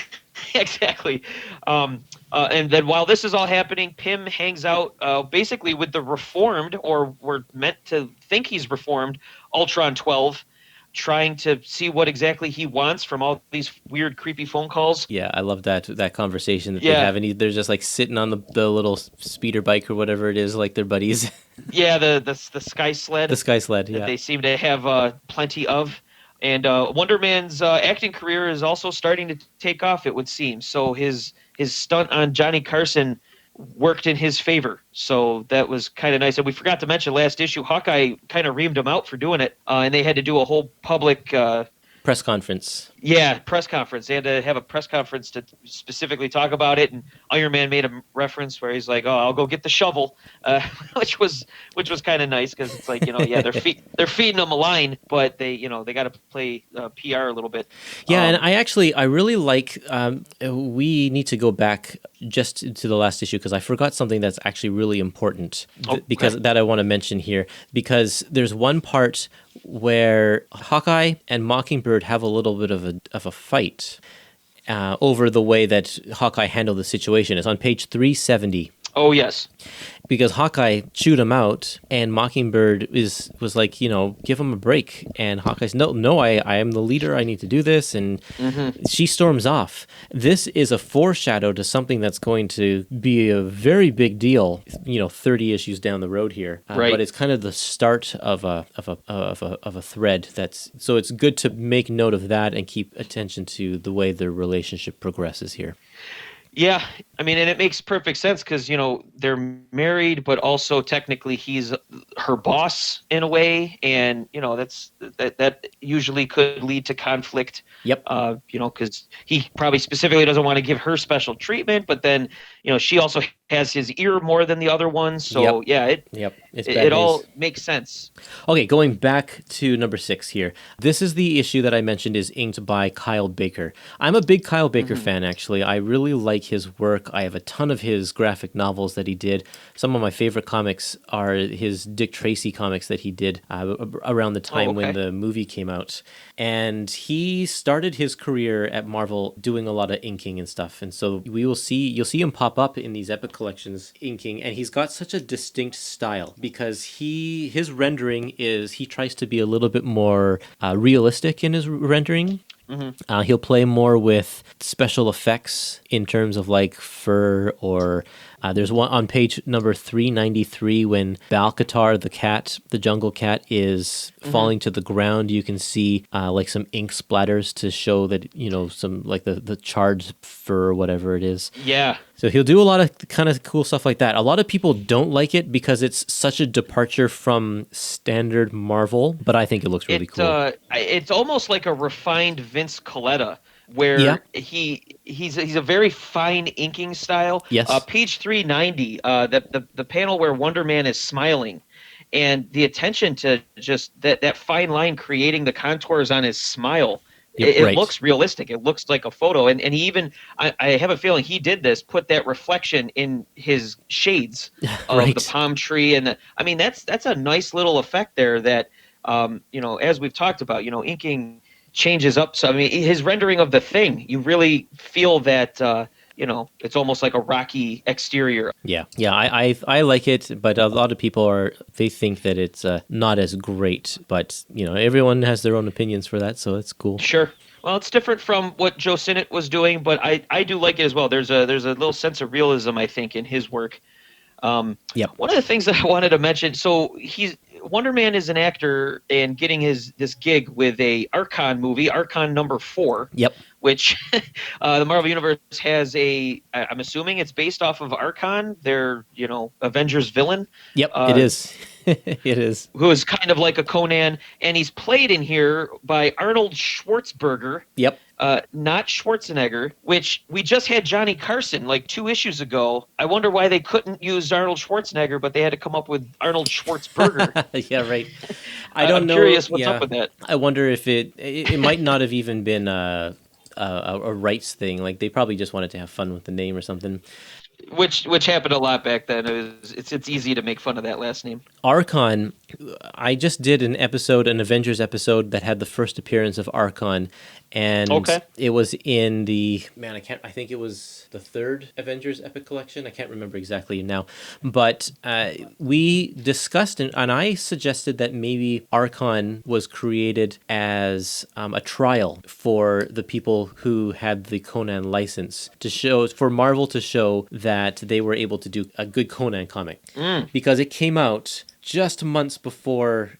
Speaker 4: exactly. And then while this is all happening, Pym hangs out basically with the reformed, or we're meant to think he's reformed, Ultron 12, trying to see what exactly he wants from all these weird, creepy phone calls.
Speaker 3: Yeah, I love that conversation that they have, and they're just like sitting on the little speeder bike or whatever it is, like their buddies.
Speaker 4: Yeah, the sky sled.
Speaker 3: The sky sled, yeah.
Speaker 4: That they seem to have plenty of. And Wonder Man's acting career is also starting to take off, it would seem. So his stunt on Johnny Carson worked in his favor. So that was kind of nice. And we forgot to mention last issue, Hawkeye kind of reamed him out for doing it, and they had to do a whole public
Speaker 3: Press conference.
Speaker 4: Yeah, press conference. They had to have a press conference to specifically talk about it, and Iron Man made a reference where he's like, "Oh, I'll go get the shovel," which was kind of nice because it's like, yeah, they're feeding them a line, but they got to play PR a little bit.
Speaker 3: Yeah, and I really like. We need to go back just to the last issue because I forgot something that's actually really important because that I want to mention here because there's one part where Hawkeye and Mockingbird have a little bit of a fight over the way that Hawkeye handled the situation. It's on page 370.
Speaker 4: Oh, yes.
Speaker 3: Because Hawkeye chewed him out, and Mockingbird was like, give him a break. And Hawkeye's, no, I am the leader. I need to do this. And she storms off. This is a foreshadow to something that's going to be a very big deal, 30 issues down the road here.
Speaker 4: Right.
Speaker 3: But it's kind of the start of a thread. So it's good to make note of that and keep attention to the way their relationship progresses here.
Speaker 4: Yeah, I mean, and it makes perfect sense because, they're married, but also technically he's her boss in a way. And, that usually could lead to conflict.
Speaker 3: Yep.
Speaker 4: Because he probably specifically doesn't want to give her special treatment. But then, she also has his ear more than the other one. So, it all makes sense.
Speaker 3: Okay, going back to number 6 here. This is the issue that I mentioned is inked by Kyle Baker. I'm a big Kyle Baker fan, actually. I really like his work. I have a ton of his graphic novels that he did. Some of my favorite comics are his Dick Tracy comics that he did around the time when the movie came out. And he started his career at Marvel doing a lot of inking and stuff. And so you'll see him pop up in these Epic Collections inking, and he's got such a distinct style because his rendering he tries to be a little bit more realistic in his rendering. He'll play more with special effects in terms of like fur or there's one on page number 393 when Balcatar, the jungle cat, is falling to the ground. You can see like some ink splatters to show that, some like the charred fur or whatever it is.
Speaker 4: Yeah.
Speaker 3: So he'll do a lot of kind of cool stuff like that. A lot of people don't like it because it's such a departure from standard Marvel, but I think it looks really cool.
Speaker 4: It's almost like a refined Vince Colletta, where he's a very fine inking style.
Speaker 3: Yes.
Speaker 4: Page 390, the panel where Wonder Man is smiling, and the attention to just that fine line creating the contours on his smile. It looks realistic. It looks like a photo. And he even, I have a feeling he did this, put that reflection in his shades of the palm tree. And that's a nice little effect there that, as we've talked about, inking changes up. So, his rendering of the Thing, you really feel that, it's almost like a rocky exterior.
Speaker 3: Yeah, I like it, but a lot of people they think that it's not as great. But everyone has their own opinions for that, so it's cool.
Speaker 4: Sure. Well, it's different from what Joe Sinnott was doing, but I do like it as well. There's a little sense of realism, I think, in his work. One of the things that I wanted to mention. So Wonder Man is an actor and getting this gig with a Archon movie, Archon number 4.
Speaker 3: Yep.
Speaker 4: Which the Marvel Universe has I'm assuming it's based off of Archon, their, Avengers villain.
Speaker 3: Yep, it is. It is.
Speaker 4: Who is kind of like a Conan, and he's played in here by Arnold Schwarzenegger.
Speaker 3: Yep.
Speaker 4: Not Schwarzenegger, which we just had Johnny Carson like 2 issues ago. I wonder why they couldn't use Arnold Schwarzenegger, but they had to come up with Arnold Schwarzenegger.
Speaker 3: Yeah, right. I'm
Speaker 4: curious what's up with that.
Speaker 3: I wonder if it might not have even been a rights thing. Like they probably just wanted to have fun with the name or something.
Speaker 4: Which happened a lot back then. It's easy to make fun of that last name.
Speaker 3: Archon, I just did an Avengers episode that had the first appearance of Archon, and it was in I think it was the 3rd Avengers Epic Collection. I can't remember exactly now, but we discussed and I suggested that maybe Archon was created as a trial for the people who had the Conan license for Marvel to show that they were able to do a good Conan comic because it came out just months before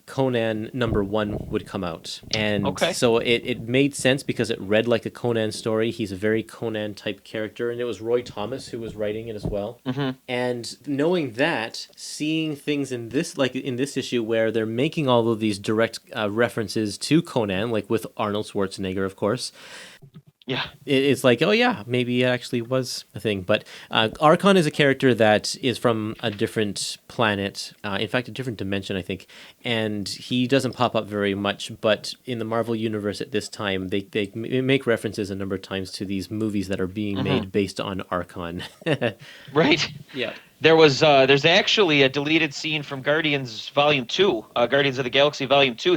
Speaker 3: Conan #1 would come out. And so it made sense because it read like a Conan story. He's a very Conan type character, and it was Roy Thomas who was writing it as well. And knowing that, seeing things in this, like in this issue where they're making all of these direct references to Conan, like with Arnold Schwarzenegger, of course.
Speaker 4: Yeah.
Speaker 3: It's like, oh yeah, maybe it actually was a thing. But Archon is a character that is from a different planet, in fact, a different dimension, I think. And he doesn't pop up very much, but in the Marvel Universe at this time, they make references a number of times to these movies that are being made based on Archon.
Speaker 4: Right.
Speaker 3: Yeah.
Speaker 4: There's actually a deleted scene from Guardians Volume 2, Guardians of the Galaxy Volume 2,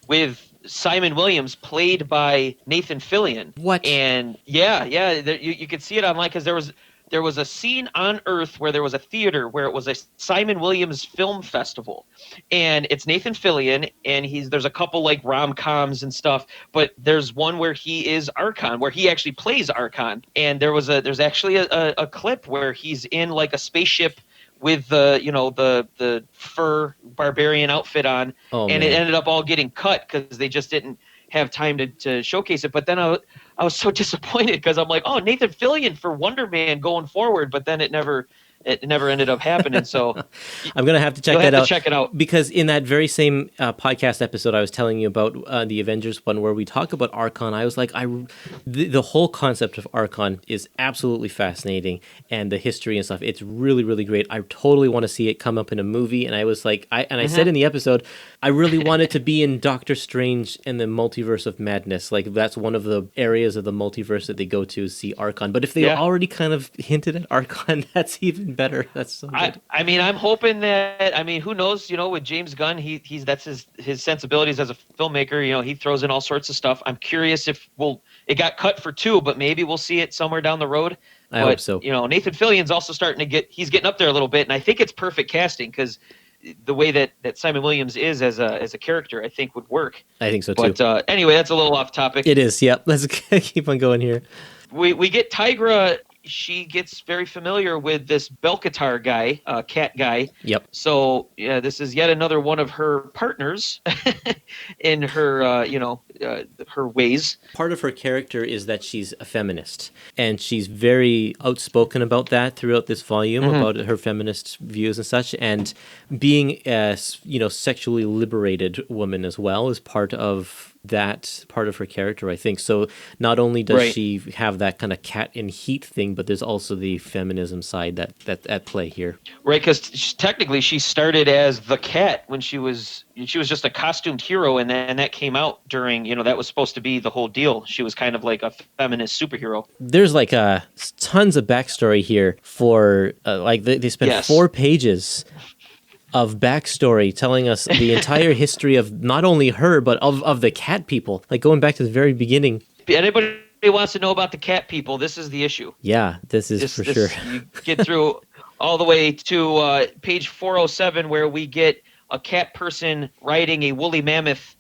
Speaker 4: with Simon Williams, played by Nathan Fillion.
Speaker 3: What?
Speaker 4: And you could see it online because there was a scene on Earth where there was a theater where it was a Simon Williams film festival, and it's Nathan Fillion, and there's a couple like rom-coms and stuff, but there's one where he is Archon, where he actually plays Archon, and there's actually a clip where he's in like a spaceship with the fur barbarian outfit on, and it ended up all getting cut because they just didn't have time to showcase it. But then I was so disappointed because I'm like, oh, Nathan Fillion for Wonder Man going forward, but then it never ended up happening. So
Speaker 3: I'm gonna have to check that out.
Speaker 4: Check it out,
Speaker 3: because in that very same podcast episode I was telling you about, the Avengers one where we talk about Archon, I was like, the whole concept of Archon is absolutely fascinating, and the history and stuff. It's really, really great. I totally want to see it come up in a movie. And I was like, I said in the episode, I really want it to be in Doctor Strange and the Multiverse of Madness. Like that's one of the areas of the multiverse that they go to see Archon. But if they already kind of hinted at Archon, that's even better. That's so good. I mean, I'm hoping that,
Speaker 4: who knows, with James Gunn, that's his sensibilities as a filmmaker, he throws in all sorts of stuff. I'm curious if it got cut for 2, but maybe we'll see it somewhere down the road.
Speaker 3: I hope so.
Speaker 4: Nathan Fillion's also starting to he's getting up there a little bit, and I think it's perfect casting because the way that Simon Williams is as a character, I think would work.
Speaker 3: I think so too.
Speaker 4: But anyway, that's a little off topic.
Speaker 3: It is, yeah. Let's keep on going here.
Speaker 4: We get Tigra. She gets very familiar with this Belkatar guy, cat guy.
Speaker 3: Yep.
Speaker 4: So yeah, this is yet another one of her partners in her, her ways.
Speaker 3: Part of her character is that she's a feminist, and she's very outspoken about that throughout this volume, about her feminist views and such. And being a sexually liberated woman as well is part of her character, I think. So not only does she have that kind of cat in heat thing, but there's also the feminism side that at play here.
Speaker 4: Right, because technically she started as the Cat when she was just a costumed hero, and then that came out during, that was supposed to be the whole deal. She was kind of like a feminist superhero.
Speaker 3: There's like tons of backstory here for they spent 4 pages of backstory telling us the entire history of not only her, but of the cat people, like going back to the very beginning.
Speaker 4: Anybody wants to know about the cat people, this is the issue.
Speaker 3: Yeah, this is for sure.
Speaker 4: You get through all the way to page 407 where we get a cat person riding a woolly mammoth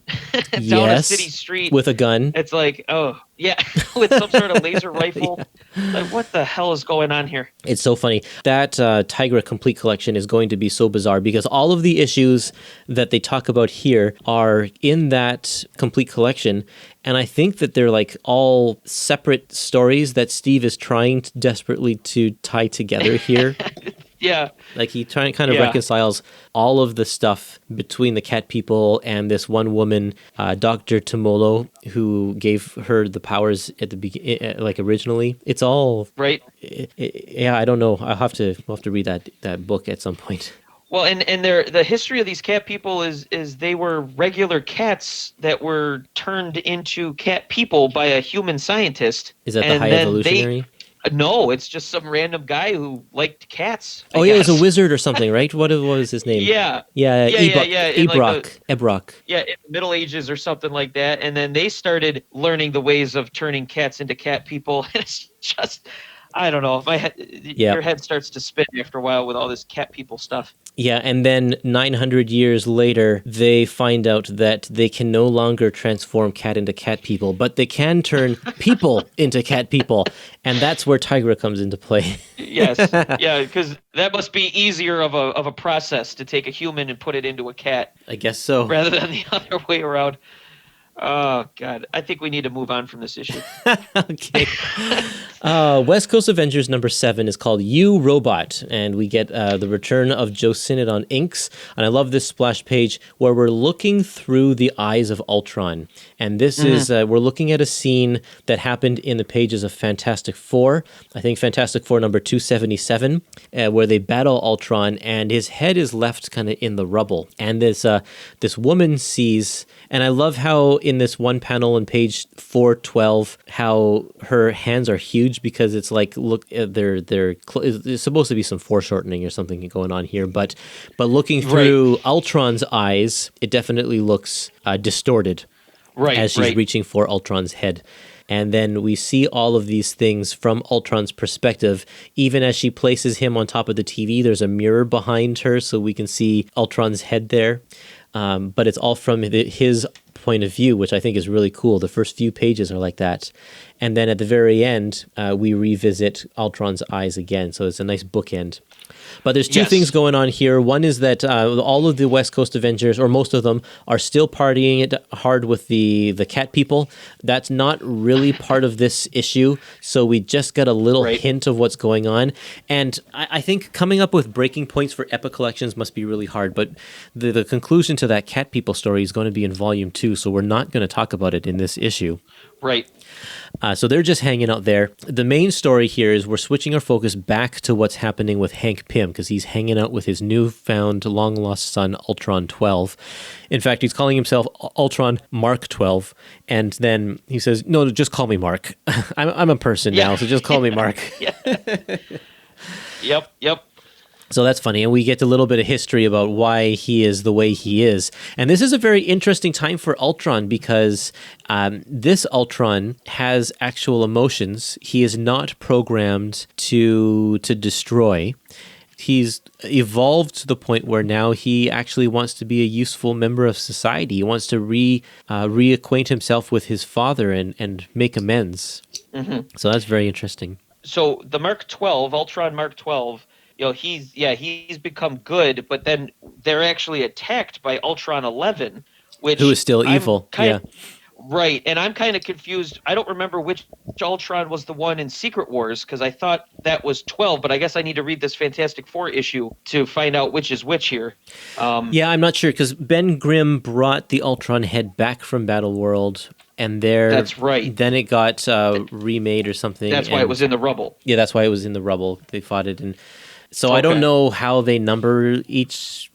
Speaker 4: down a city street
Speaker 3: with a gun.
Speaker 4: It's like, oh yeah, with some sort of laser rifle. Like, what the hell is going on here?
Speaker 3: It's so funny. That Tigra Complete Collection is going to be so bizarre because all of the issues that they talk about here are in that Complete Collection, and I think that they're like all separate stories that Steve is trying desperately to tie together here.
Speaker 4: Yeah.
Speaker 3: Like he kind of reconciles all of the stuff between the cat people and this one woman, Dr. Tomolo, who gave her the powers at the beginning, like originally. It's all
Speaker 4: right.
Speaker 3: I don't know. We'll have to read that book at some point.
Speaker 4: Well, and the history of these cat people is they were regular cats that were turned into cat people by a human scientist.
Speaker 3: Is that the High Evolutionary?
Speaker 4: No, it's just some random guy who liked cats.
Speaker 3: I guess. It was a wizard or something, right? What was his name?
Speaker 4: Yeah.
Speaker 3: Ebrok.
Speaker 4: Yeah, in the Middle Ages or something like that. And then they started learning the ways of turning cats into cat people. And it's just, I don't know. My head,
Speaker 3: Yeah.
Speaker 4: your head starts to spin after a while with all this cat people stuff.
Speaker 3: Yeah, and then 900 years later, they find out that they can no longer transform cat into cat people, but they can turn people into cat people, and that's where Tigra comes into play.
Speaker 4: Yes, yeah, because that must be easier of a process to take a human and put it into a cat
Speaker 3: I guess so.
Speaker 4: rather than the other way around. Oh God, I think we need to move on from this issue.
Speaker 3: Okay. West Coast Avengers number 7 is called You Robot, and we get the return of Joe Sinnott on inks. And I love this splash page where we're looking through the eyes of Ultron. And this is, we're looking at a scene that happened in the pages of Fantastic Four. I think Fantastic Four number 277, where they battle Ultron, and his head is left kind of in the rubble. And this woman sees, and I love how in this one panel on page 412, how her hands are huge because it's like, look, there's supposed to be some foreshortening or something going on here, but looking through Ultron's eyes, it definitely looks distorted as she's reaching for Ultron's head. And then we see all of these things from Ultron's perspective. Even as she places him on top of the TV, there's a mirror behind her so we can see Ultron's head there. But it's all from his point of view, which I think is really cool. The first few pages are like that. And then at the very end, we revisit Ultron's eyes again. So it's a nice bookend. But there's two things going on here. One is that all of the West Coast Avengers, or most of them, are still partying it hard with the cat people. That's not really part of this issue. So we just got a little hint of what's going on. And I think coming up with breaking points for Epic Collections must be really hard. But the conclusion to that cat people story is going to be in volume 2. So we're not going to talk about it in this issue.
Speaker 4: Right.
Speaker 3: So they're just hanging out there. The main story here is we're switching our focus back to what's happening with Hank Pym, because he's hanging out with his newfound long-lost son, Ultron 12. In fact, he's calling himself Ultron Mark 12, and then he says, no, just call me Mark. I'm a person now, so just call me Mark.
Speaker 4: Yep.
Speaker 3: So that's funny, and we get a little bit of history about why he is the way he is. And this is a very interesting time for Ultron because this Ultron has actual emotions. He is not programmed to destroy. He's evolved to the point where now he actually wants to be a useful member of society. He wants to reacquaint himself with his father and make amends. Mm-hmm. So that's very interesting.
Speaker 4: So the Mark 12, Ultron Mark 12, he's become good, but then they're actually attacked by Ultron 11, who
Speaker 3: is still evil.
Speaker 4: Right, and I'm kind of confused. I don't remember which Ultron was the one in Secret Wars, because I thought that was 12, but I guess I need to read this Fantastic Four issue to find out which is which here.
Speaker 3: I'm not sure, because Ben Grimm brought the Ultron head back from Battleworld, and that's right. Then it got remade or something.
Speaker 4: That's why it was in the rubble.
Speaker 3: Yeah, that's why it was in the rubble. They fought it, and so I don't know how they number each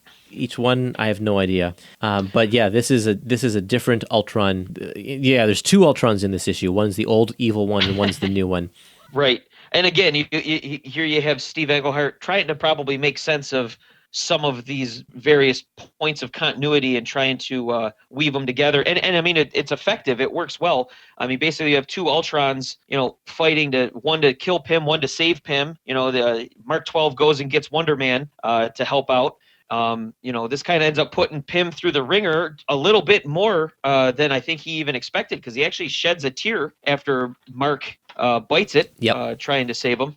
Speaker 3: one. I have no idea. But yeah, this is a different Ultron. Yeah, there's two Ultrons in this issue. One's the old evil one, and one's the new one.
Speaker 4: Right. And again, here you have Steve Englehart trying to probably make sense of some of these various points of continuity and trying to weave them together. And I mean, it's effective. It works well. I mean, basically you have two Ultrons, fighting one to kill Pym, one to save Pym. The Mark 12 goes and gets Wonder Man to help out. This kind of ends up putting Pym through the ringer a little bit more than I think he even expected, because he actually sheds a tear after Mark bites it, trying to save him.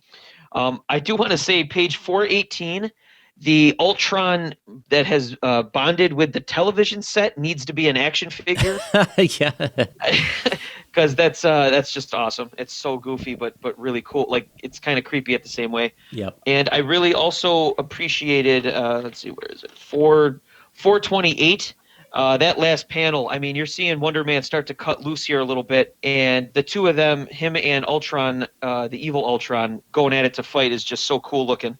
Speaker 4: I do want to say page 418, the Ultron that has bonded with the television set needs to be an action figure.
Speaker 3: Yeah.
Speaker 4: Because that's just awesome. It's so goofy, but really cool. Like, it's kind of creepy at the same way.
Speaker 3: Yep.
Speaker 4: And I really also appreciated, let's see, where is it? 428. That last panel, I mean, you're seeing Wonder Man start to cut loose here a little bit, and the two of them, him and Ultron, the evil Ultron, going at it to fight is just so cool looking.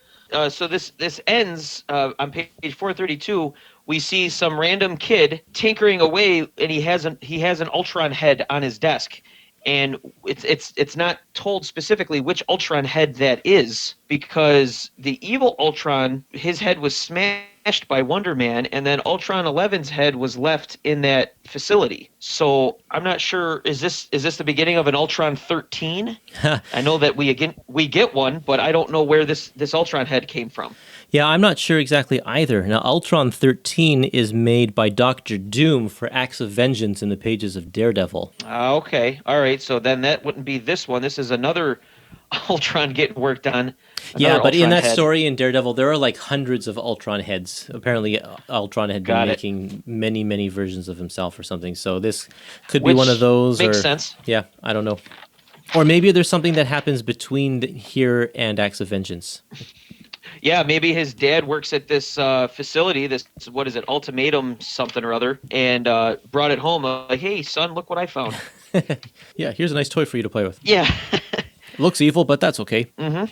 Speaker 4: So this ends on page 432. We see some random kid tinkering away, and he has an Ultron head on his desk, and it's not told specifically which Ultron head that is, because the evil Ultron, his head was smashed by Wonder Man, and then Ultron 11's head was left in that facility. So I'm not sure. Is this the beginning of an Ultron 13? I know that we get one, but I don't know where this Ultron head came from.
Speaker 3: Yeah, I'm not sure exactly either. Now, Ultron 13 is made by Dr. Doom for Acts of Vengeance in the pages of Daredevil.
Speaker 4: Okay. All right. So then that wouldn't be this one. This is another Ultron getting worked on.
Speaker 3: Yeah, but
Speaker 4: Ultron
Speaker 3: in that
Speaker 4: head.
Speaker 3: story in Daredevil, there are like hundreds of Ultron heads. Apparently, Ultron had been making many, many versions of himself or something. So this could be one of those.
Speaker 4: Makes sense.
Speaker 3: Yeah, I don't know. Or maybe there's something that happens between here and Acts of Vengeance.
Speaker 4: Yeah, maybe his dad works at this facility, this, what is it, Ultimatum something or other, and brought it home like, hey, son, look what I found.
Speaker 3: Yeah, here's a nice toy for you to play with.
Speaker 4: Yeah.
Speaker 3: Looks evil, but that's okay.
Speaker 4: Mm-hmm.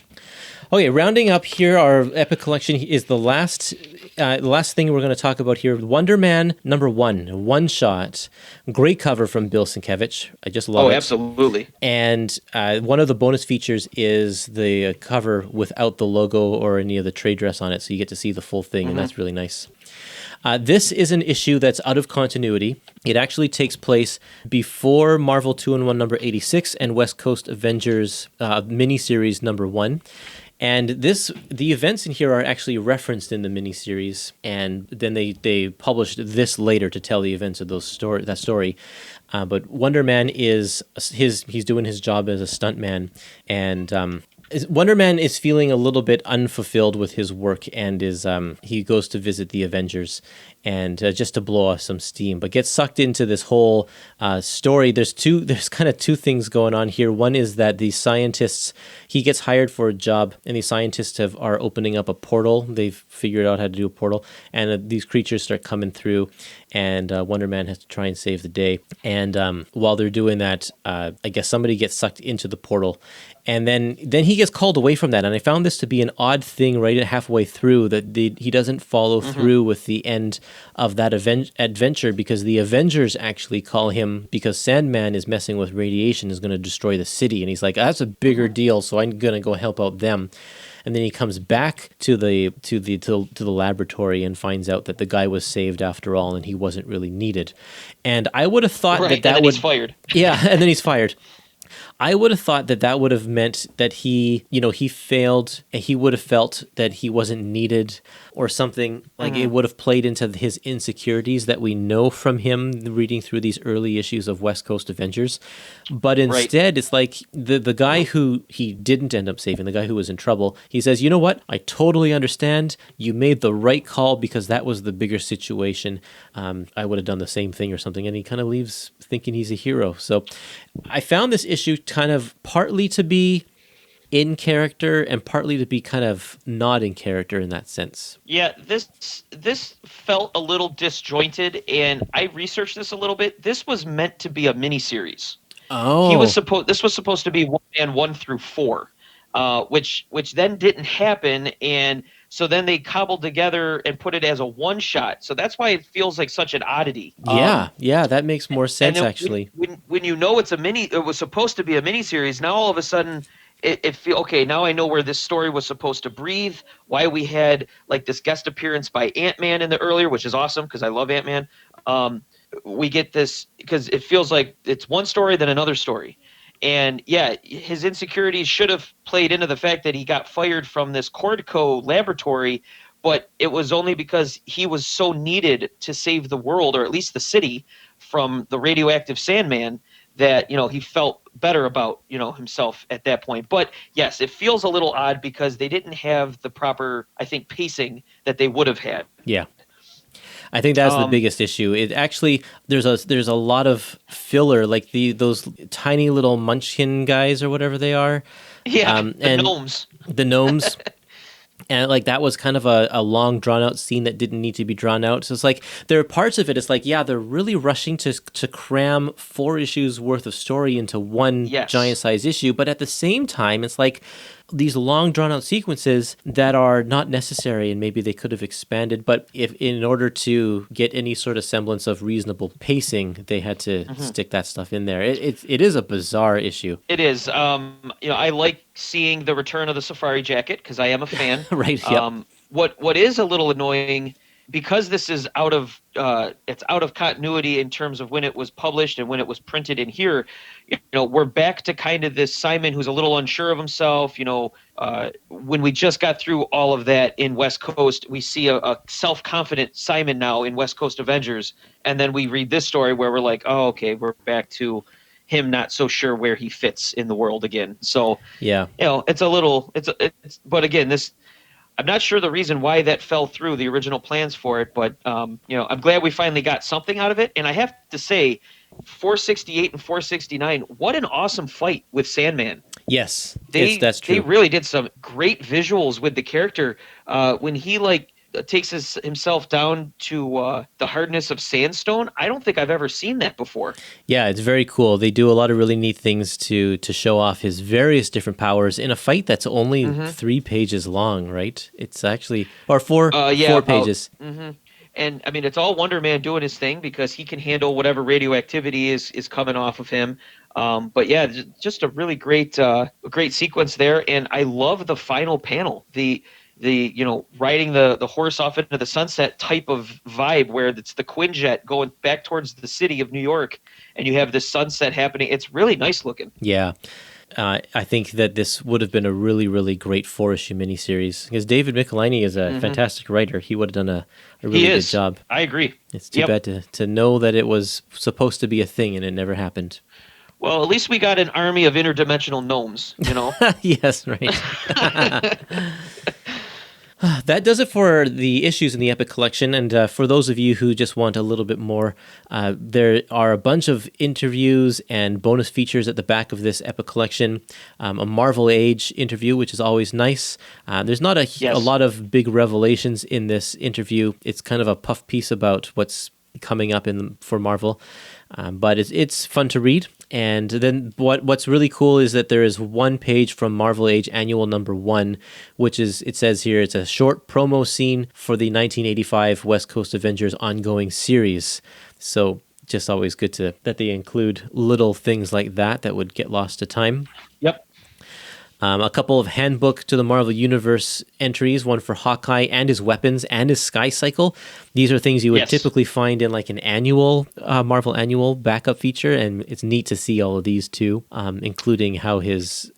Speaker 3: Okay, rounding up here, our Epic Collection is the last thing we're going to talk about here. Wonder Man #1, one shot. Great cover from Bill Sienkiewicz. I just love it.
Speaker 4: Oh, absolutely.
Speaker 3: And one of the bonus features is the cover without the logo or any of the trade dress on it, so you get to see the full thing, and that's really nice. This is an issue that's out of continuity. It actually takes place before Marvel 2-in-1 number 86 and West Coast Avengers miniseries #1. And the events in here are actually referenced in the miniseries, and then they published this later to tell the events of that story. But Wonder Man he's doing his job as a stuntman, and Wonder Man is feeling a little bit unfulfilled with his work, and he goes to visit the Avengers, and just to blow off some steam, but gets sucked into this whole story. There's kind of two things going on here. One is that the scientists, he gets hired for a job, and the scientists are opening up a portal. They've figured out how to do a portal, and these creatures start coming through, and Wonder Man has to try and save the day. And while they're doing that, I guess somebody gets sucked into the portal, and then he gets called away from that. And I found this to be an odd thing right halfway through, that he doesn't follow through with the end of that adventure, because the Avengers actually call him because Sandman is messing with radiation, is going to destroy the city, and he's like, that's a bigger deal, so I'm going to go help out them. And then he comes back to the laboratory and finds out that the guy was saved after all, and he wasn't really needed. And I would have thought
Speaker 4: he's fired.
Speaker 3: Yeah, and then he's fired. I would have thought that would have meant that he failed, and he would have felt that he wasn't needed or something. Like it would have played into his insecurities that we know from him reading through these early issues of West Coast Avengers. But instead, it's like the guy who he didn't end up saving, the guy who was in trouble, he says, you know what? I totally understand. You made the right call because that was the bigger situation. I would have done the same thing or something. And he kind of leaves thinking he's a hero. So I found this issue kind of partly to be in character and partly to be kind of not in character in that sense.
Speaker 4: Yeah, this felt a little disjointed, and I researched this a little bit. This was meant to be a miniseries.
Speaker 3: Oh.
Speaker 4: This was supposed to be 1 through 4, which then didn't happen, and so then they cobbled together and put it as a one shot. So that's why it feels like such an oddity.
Speaker 3: Yeah, that makes more sense actually.
Speaker 4: When you know it was supposed to be a miniseries, now all of a sudden it feel okay. Now I know where this story was supposed to breathe. Why we had like this guest appearance by Ant-Man in the earlier, which is awesome because I love Ant-Man. We get this because it feels like it's one story then another story. And yeah, his insecurities should have played into the fact that he got fired from this Cordco laboratory, but it was only because he was so needed to save the world, or at least the city, from the radioactive Sandman, that, he felt better about, himself at that point. But yes, it feels a little odd because they didn't have the proper, I think, pacing that they would have had.
Speaker 3: Yeah. I think that's the biggest issue. It actually there's a lot of filler, like those tiny little munchkin guys or whatever they are.
Speaker 4: Yeah, the gnomes.
Speaker 3: The gnomes. And like that was kind of a long drawn out scene that didn't need to be drawn out. So it's like there are parts of it. It's like, yeah, they're really rushing to cram 4 issues worth of story into one giant size issue. But at the same time, it's like these long drawn out sequences that are not necessary, and maybe they could have expanded, but if in order to get any sort of semblance of reasonable pacing, they had to stick that stuff in there. It is a bizarre issue.
Speaker 4: It is. I like seeing the return of the safari jacket because I am a fan.
Speaker 3: Right. Yep.
Speaker 4: What is a little annoying, because this is out of continuity in terms of when it was published and when it was printed in here. We're back to kind of this Simon who's a little unsure of himself. When we just got through all of that in West Coast, we see a self-confident Simon now in West Coast Avengers, and then we read this story where we're like, oh, okay, we're back to him not so sure where he fits in the world again. So
Speaker 3: yeah,
Speaker 4: but again, this. I'm not sure the reason why that fell through, the original plans for it, but I'm glad we finally got something out of it. And I have to say, 468 and 469, what an awesome fight with Sandman.
Speaker 3: Yes, that's true.
Speaker 4: They really did some great visuals with the character when he takes himself down to the hardness of sandstone. I don't think I've ever seen that before.
Speaker 3: Yeah, it's very cool. They do a lot of really neat things to show off his various different powers in a fight that's only 3 pages long, right? It's actually, or 4 pages.
Speaker 4: And I mean, it's all Wonder Man doing his thing because he can handle whatever radioactivity is coming off of him. But yeah, just a really great sequence there. And I love the final panel. The riding the horse off into the sunset type of vibe where it's the Quinjet going back towards the city of New York and you have this sunset happening. It's really nice looking.
Speaker 3: Yeah. I think that this would have been a really, really great 4-issue miniseries because David Michelinie is a fantastic writer. He would have done a really good job.
Speaker 4: I agree.
Speaker 3: It's too bad to know that it was supposed to be a thing and it never happened.
Speaker 4: Well, at least we got an army of interdimensional gnomes,
Speaker 3: Yes, right. That does it for the issues in the Epic Collection, and for those of you who just want a little bit more, there are a bunch of interviews and bonus features at the back of this Epic Collection. A Marvel Age interview, which is always nice. There's not a lot of big revelations in this interview. It's kind of a puff piece about what's coming up for Marvel, but it's fun to read. And then what's really cool is that there is 1 page from Marvel Age Annual Number 1, which is, it says here, it's a short promo scene for the 1985 West Coast Avengers ongoing series. So just always good that they include little things like that would get lost to time.
Speaker 4: Yep.
Speaker 3: A couple of Handbook to the Marvel Universe entries, one for Hawkeye and his weapons and his Sky Cycle. These are things you would typically find in like an annual, Marvel annual backup feature, and it's neat to see all of these too, including how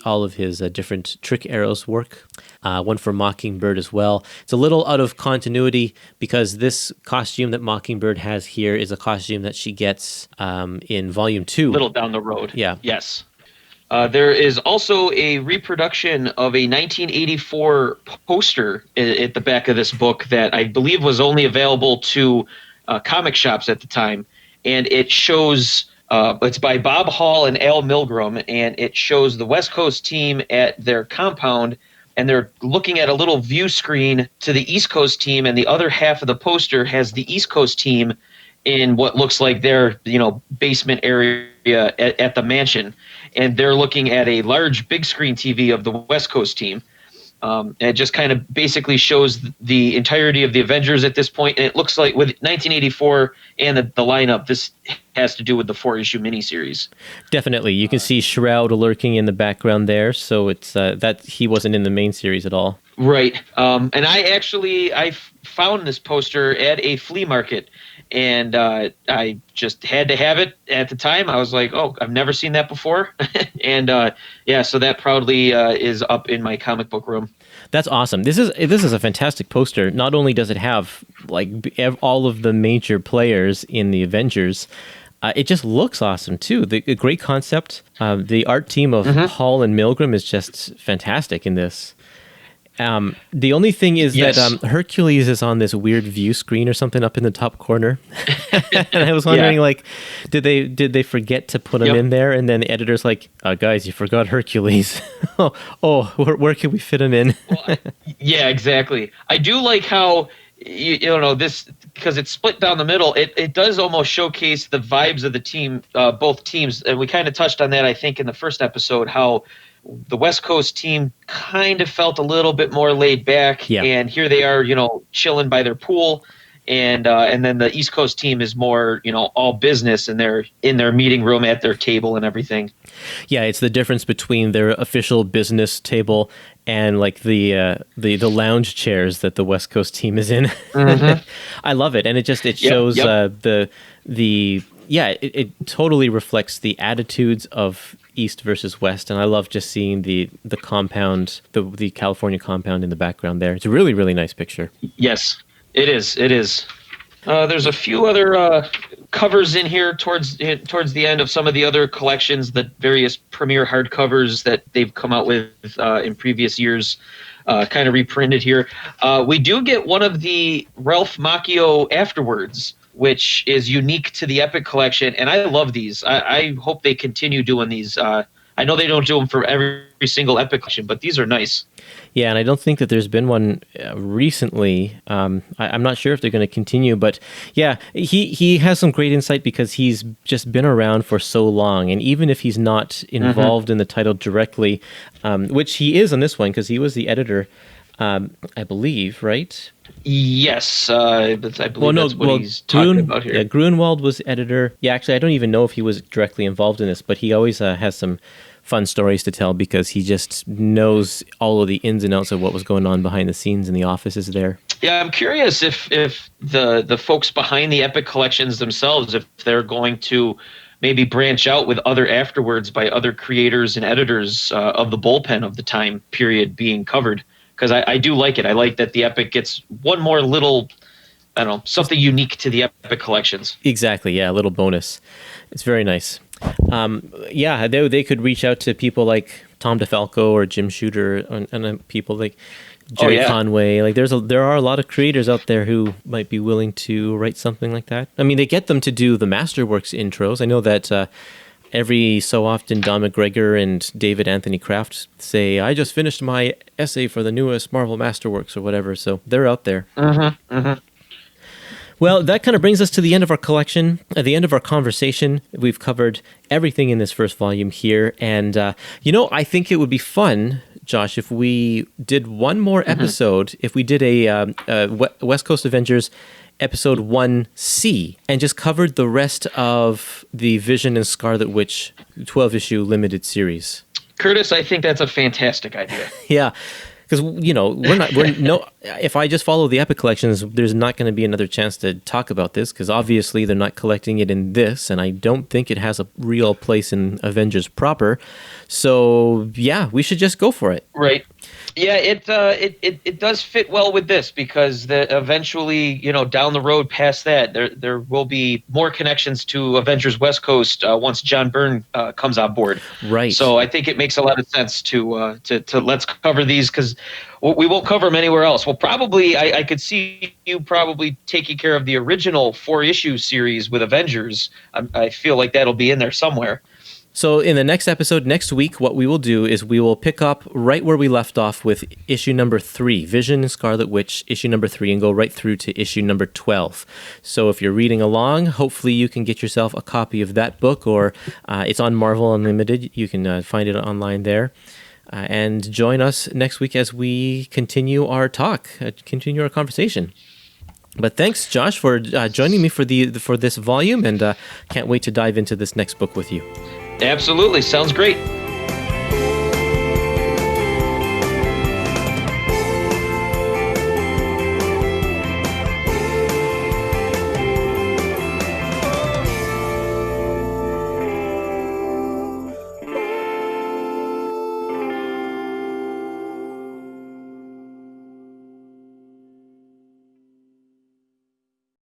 Speaker 3: all of his different trick arrows work. One for Mockingbird as well. It's a little out of continuity because this costume that Mockingbird has here is a costume that she gets in Volume 2.
Speaker 4: A little down the road.
Speaker 3: Yeah.
Speaker 4: Yes. There is also a reproduction of a 1984 poster at the back of this book that I believe was only available to comic shops at the time. And it shows, it's by Bob Hall and Al Milgrom, and it shows the West Coast team at their compound, and they're looking at a little view screen to the East Coast team, and the other half of the poster has the East Coast team in what looks like their basement area at the mansion, and they're looking at a large big screen TV of the West Coast team. And it just kind of basically shows the entirety of the Avengers at this point. And it looks like with 1984 and the lineup, this has to do with the 4-issue miniseries.
Speaker 3: Definitely. You can see Shroud lurking in the background there. So it's that he wasn't in the main series at all.
Speaker 4: Right. And I found this poster at a flea market. And I just had to have it at the time. I was like, oh, I've never seen that before. And so that proudly is up in my comic book room.
Speaker 3: That's awesome. This is a fantastic poster. Not only does it have like all of the major players in the Avengers, it just looks awesome too. The great concept. The art team of Hall and Milgrom is just fantastic in this. The only thing is that Hercules is on this weird view screen or something up in the top corner. And I was wondering, did they forget to put him in there? And then the editor's like, guys, you forgot Hercules. where can we fit him in?
Speaker 4: Yeah, exactly. I do like how this, because it's split down the middle, it does almost showcase the vibes of the team, both teams. And we kind of touched on that, I think, in the first episode, how the West Coast team kind of felt a little bit more laid back.
Speaker 3: Yeah.
Speaker 4: And here they are, chilling by their pool. And then the East Coast team is more, all business, and they're in their meeting room at their table and everything.
Speaker 3: Yeah, it's the difference between their official business table and like the lounge chairs that the West Coast team is in. Mm-hmm. I love it, and it shows it totally reflects the attitudes of East versus West, and I love just seeing the compound, the California compound in the background there. It's a really, really nice picture.
Speaker 4: Yes. It is. There's a few other covers in here towards the end of some of the other collections, the various premiere hardcovers that they've come out with in previous years, kind of reprinted here. We do get one of the Ralph Macchio afterwards, which is unique to the Epic collection, and I love these. I hope they continue doing these. I know they don't do them for every single Epic collection, but these are nice.
Speaker 3: Yeah, and I don't think that there's been one recently. I'm not sure if they're going to continue, but yeah, he has some great insight because he's just been around for so long, and even if he's not involved in the title directly, which he is on this one because he was the editor, I believe, right?
Speaker 4: Yes, I believe that's what he's talking about here.
Speaker 3: Yeah, Grunwald was editor. Yeah, actually, I don't even know if he was directly involved in this, but he always has some fun stories to tell because he just knows all of the ins and outs of what was going on behind the scenes in the offices there.
Speaker 4: Yeah, I'm curious if the folks behind the Epic collections themselves, if they're going to maybe branch out with other afterwards by other creators and editors of the bullpen of the time period being covered. Because I do like it. I like that the Epic gets one more little, I don't know, something unique to the Epic collections.
Speaker 3: Exactly, yeah, a little bonus. It's very nice. Yeah, they could reach out to people like Tom DeFalco or Jim Shooter and people like Jerry Conway. Like there are a lot of creators out there who might be willing to write something like that. I mean, they get them to do the Masterworks intros. I know that every so often Don McGregor and David Anthony Kraft say, I just finished my essay for the newest Marvel Masterworks or whatever. So they're out there.
Speaker 4: Mm-hmm, mm-hmm.
Speaker 3: Well, that kind of brings us to the end of our collection, at the end of our conversation. We've covered everything in this first volume here. And, I think it would be fun, Josh, if we did one more episode, if we did a West Coast Avengers episode 1C and just covered the rest of the Vision and Scarlet Witch 12-issue limited series.
Speaker 4: Kurtis, I think that's a fantastic idea.
Speaker 3: Yeah. Because, if I just follow the Epic collections, there's not going to be another chance to talk about this because obviously they're not collecting it in this, and I don't think it has a real place in Avengers proper. So, yeah, we should just go for it.
Speaker 4: Right. Yeah, it does fit well with this because eventually, down the road past that, there will be more connections to Avengers West Coast once John Byrne comes on board.
Speaker 3: Right.
Speaker 4: So I think it makes a lot of sense to let's cover these because we won't cover them anywhere else. Well, probably I could see you probably taking care of the original 4-issue series with Avengers. I feel like that'll be in there somewhere.
Speaker 3: So in the next episode, next week, what we will do is we will pick up right where we left off with issue number 3, Vision and Scarlet Witch, issue number 3, and go right through to issue number 12. So if you're reading along, hopefully you can get yourself a copy of that book, or it's on Marvel Unlimited. You can find it online there. And join us next week as we continue our talk, continue our conversation. But thanks, Josh, for joining me for this volume, and can't wait to dive into this next book with you.
Speaker 4: Absolutely. Sounds great.